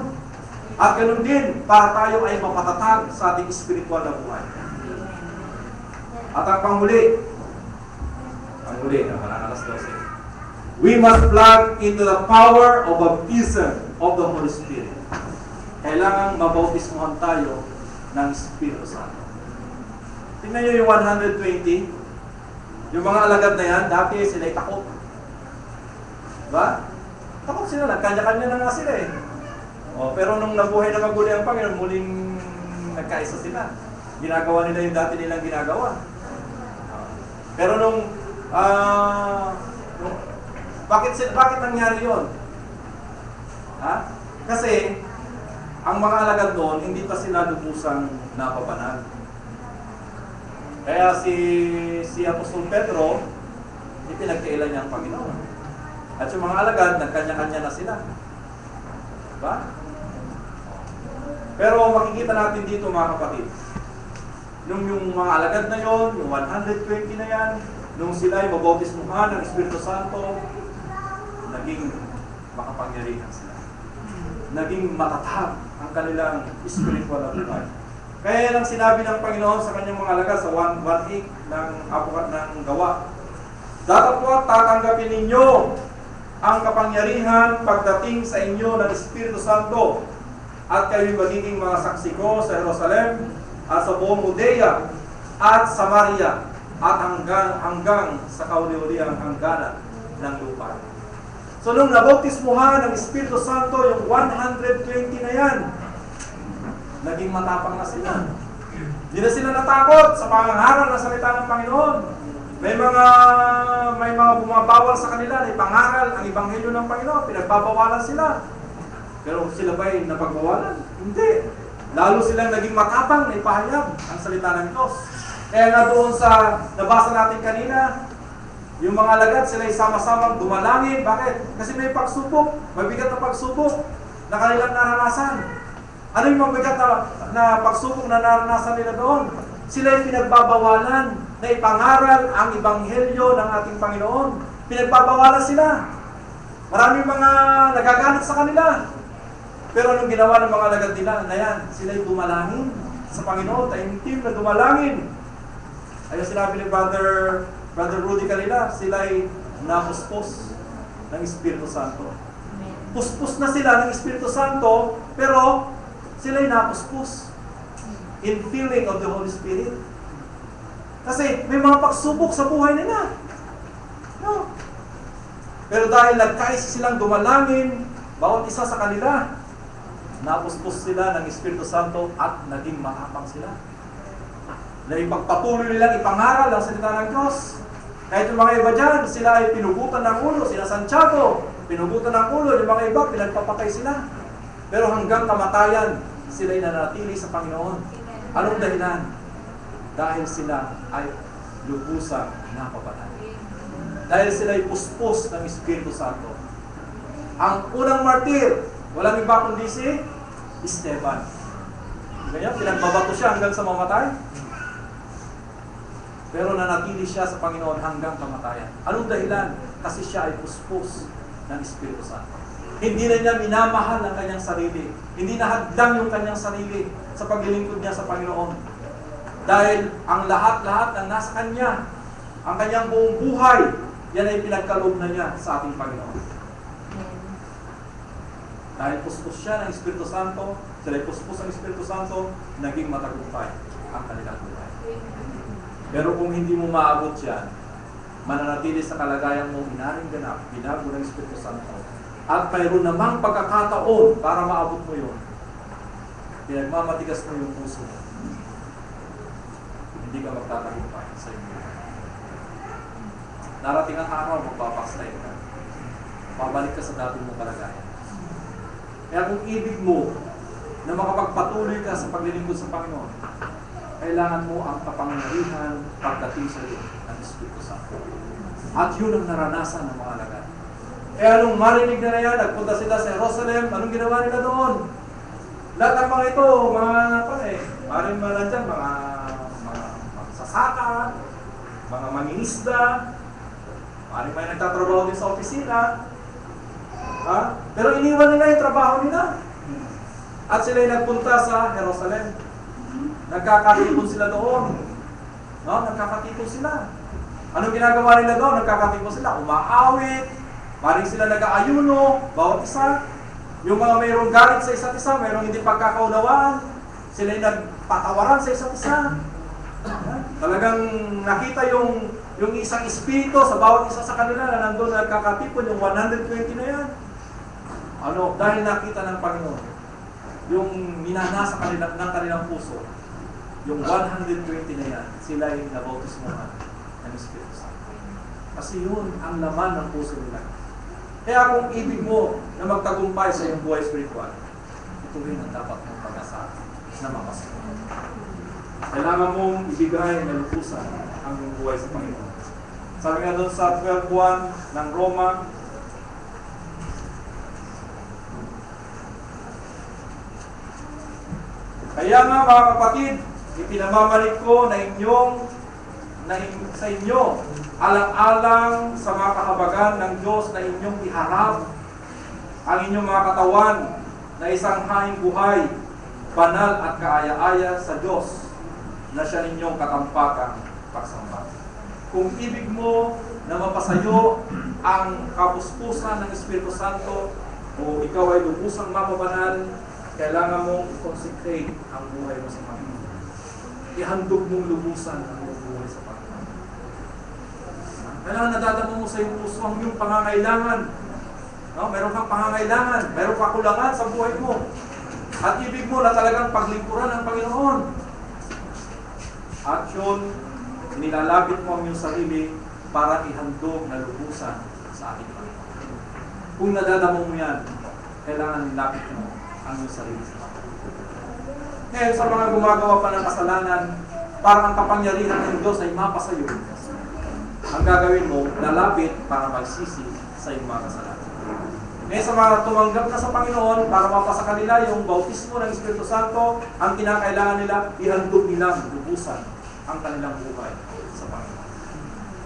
At ganoon din, para tayo ay mapatatag sa ating spiritual na buhay. At ang panghuli, naman ang alas 12. We must plug into the power of baptism of the Holy Spirit. Kailangan mabautismuhan tayo ng Espiritu Santo. Tingnan nyo yung 120. Yung mga alagad na yan, dati sila'y takot. Diba? Takot sila, nagkanya-kanya na nga sila eh. Pero nung nabuhay na maguli ang Panginoon, muling nagkaisa sila. Ginagawa nila yung dati nilang ginagawa. Pero bakit nangyari yun? Kasi, ang mga alagad doon, hindi pa sila lubusang napapanag. Kaya si Apostol Pedro, ipinagkailan niya ang Panginoon. At yung mga alagad, nagkanya-kanya na sila. Diba? Pero makikita natin dito mga kapatid, nung yung mga alagad na yon, yung 120 na yan, nung sila ay mabautismuhan ng Espiritu Santo, naging makapangyarihan sila. Naging matatag ang kanilang spiritual na buhay. Kaya yan ang sinabi ng Panginoon sa kanyang mga alagad sa 1:8 ng Apokat ng Gawa. Datapwat tatanggapin ninyo ang kapangyarihan pagdating sa inyo ng Espiritu Santo at kayo'y magiging mga saksi ko sa Jerusalem at sa buong Judea at Samaria at hanggang sa kauli-ulihang hangganan ng lupa. So nung nabautismuhan ng Espiritu Santo, yung 120 na yan, naging matapang na sila. Hindi na sila natakot sa pangangaral ng salita ng Panginoon. May mga bumabawal sa kanila na ipangaral ang Ebanghelyo ng Panginoon. Pinagbabawalan sila. Pero sila ba'y napagbawalan? Hindi. Lalo silang naging matapang na ipahayag ang salita ng Diyos. Kaya nga doon sa nabasa natin kanina, yung mga alagad, sila sama-samang dumalangin. Bakit? Kasi may pagsubok, mabigat na pagsubok na kanilang naranasan. Ano yung mabigat na pagsubok na naranasan nila doon? Sila yung pinagbabawalan na ipangaral ang Ebanghelyo ng ating Panginoon. Pinagbabawalan sila. Maraming mga nagagalit sa kanila. Pero anong ginawa ng mga alagad nila na yan? Sila yung dumalangin sa Panginoon, taimtim na dumalangin. Ayun sinabi ni Brother Rudy kanila, sila'y napuspos ng Espiritu Santo. Puspos na sila ng Espiritu Santo, pero sila'y napuspos in feeling of the Holy Spirit. Kasi may mga pagsubok sa buhay nila. No. Pero dahil nagkaisa silang dumalangin, bawat isa sa kanila, napuspos sila ng Espiritu Santo at naging matapang sila. Na ipagpatuloy nilang ipangaral ang salita ng Diyos. Kahit yung mga iba dyan, sila ay pinugutan ng ulo, sila Santiago, pinugutan ng ulo, yung mga iba, pinagpapatay sila. Pero hanggang kamatayan, sila ay nanatili sa Panginoon. Anong dahilan? Dahil sila ay lubusang napapatay. Dahil sila ay puspos ng Espiritu Santo. Ang unang martir, walang iba kundi si Esteban. Ganyan, pinagbabato siya hanggang sa mamatay. Pero nanatili siya sa Panginoon hanggang kamatayan. Anong dahilan? Kasi siya ay puspos ng Espiritu Santo. Hindi na niya minamahal ang kanyang sarili. Hindi na hadlang yung kanyang sarili sa paglilingkod niya sa Panginoon. Dahil ang lahat-lahat ng nasa kanya, ang kanyang buong buhay, yan ay pinagkaloob na niya sa ating Panginoon. Dahil puspos siya ng Espiritu Santo, sila ay puspos ng Espiritu Santo, naging matagumpay ang kanilang buhay. Pero kung hindi mo maabot yan, mananatili sa kalagayan mo, inaring ganap, binago ng Espiritu Santo, at mayroon namang pagkakataon para maabot mo yun, pinagmamatigas mo yung puso mo, hindi ka magtatagumpay sa inyo. Darating ang araw, magpapastay ka. Pabalik ka sa dati mong kalagayan. Kaya kung ibig mo na makapagpatuloy ka sa paglilingkod sa Panginoon, kailangan mo ang kapangyarihan pagdating sa iyo ng Espiritu Santo. At yun ang naranasan ng mga alagad. Kaya nung marinig na yan, nagpunta sila sa Jerusalem, anong ginawa nila doon? Lahat ng mga ito, maring mga nandyan, mga magsasaka, mga mangingisda, maring may nagtatrabaho din sa opisina. Ha? Pero iniwan nila yung trabaho nila. At sila'y nagpunta sa Jerusalem. Nagkakatipon sila doon. No? Nagkakatipon sila. Anong ginagawa nila doon? Nagkakatipon sila. Umaawit. Maring sila nag-aayuno. Bawat isa. Yung mga mayroong galit sa isa't isa, mayroong hindi pagkakaunawaan. Sila'y nagpatawaran sa isa't isa. Talagang nakita yung isang espiritu sa bawat isa sa kanila na nandun nagkakatipon, yung 120 na yan. Dahil nakita ng Panginoon, yung minanasa ng kanilang puso, yung 120 na yan, sila ay nabautismohan ng Espiritu Santo. Kasi yun ang laman ng puso nila. Kaya kung ibig mo na magtagumpay sa iyong buhay spiritual, ito rin ang dapat mong pag-asahan na mapasukan. Kailangan mong ibigay na lupusan ang iyong buhay sa Panginoon. Sabi nga doon sa 12:1 ng Roma, kaya nga mga kapatid, ipinamamalik ko sa inyo, alang-alang sa mga kahabagan ng Diyos na inyong iharap ang inyong mga katawan na isang haing buhay, banal at kaaya-aya sa Diyos na siya ninyong katampakang pagsamba. Kung ibig mo na mapasayo ang kapuspusan ng Espiritu Santo o ikaw ay lubusang mapabanal, kailangan mong i-consecrate ang buhay mo sa Panginoon. Ihandog mong lubusan ang iyong buhay sa Panginoon. Kailangan nadadama mo sa iyong puso ang iyong pangangailangan. No? Meron kang pangangailangan, meron kang kakulangan sa buhay mo. At ibig mo na talagang paglingkuran ng Panginoon. At yun, nilalapit mo ang iyong sarili para ihandog na lubusan sa ating Panginoon. Kung nadadama mo yan, kailangan nilapit mo ang iyong sarili sa Panginoon. Ngayon, sa mga gumagawa pa ng kasalanan, parang ang kapangyarihan ng Diyos ay mapasayo. Ang gagawin mo, lalapit para magsisi sa iyong mga kasalanan. Ngayon, sa mga tumanggap na sa Panginoon, para mapasa kanila yung bautismo ng Espiritu Santo, ang kinakailangan nila, ihandog nilang lubusan ang kanilang buhay sa Panginoon.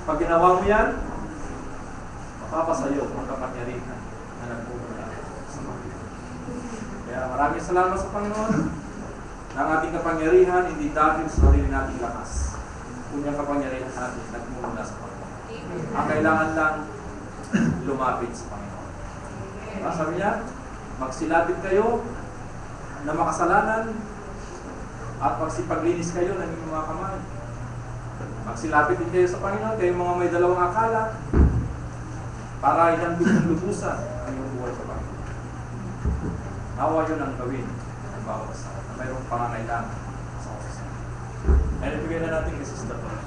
Pag ginawa mo yan, mapapasayo ang kapangyarihan na nagmumula sa Panginoon. Kaya maraming salamat sa Panginoon na ang ating kapangyarihan hindi dahil sa sarili nating lakas, kundi ang kapangyarihan natin nagmumula sa Panginoon. Ang kailangan lang lumapit sa Panginoon. Sabi niya, magsilapit kayo na makasalanan at magsipaglinis kayo ng inyong mga kamay. Magsilapit din kayo sa Panginoon, kayo mga may dalawang akala para ihandog ng lubusan ang iyong buhay sa Panginoon. Nawa yun ang gawin ng bawat isa na mayroong pangangailangan sa oras. Ay, nabigay na natin kay Sister Paul.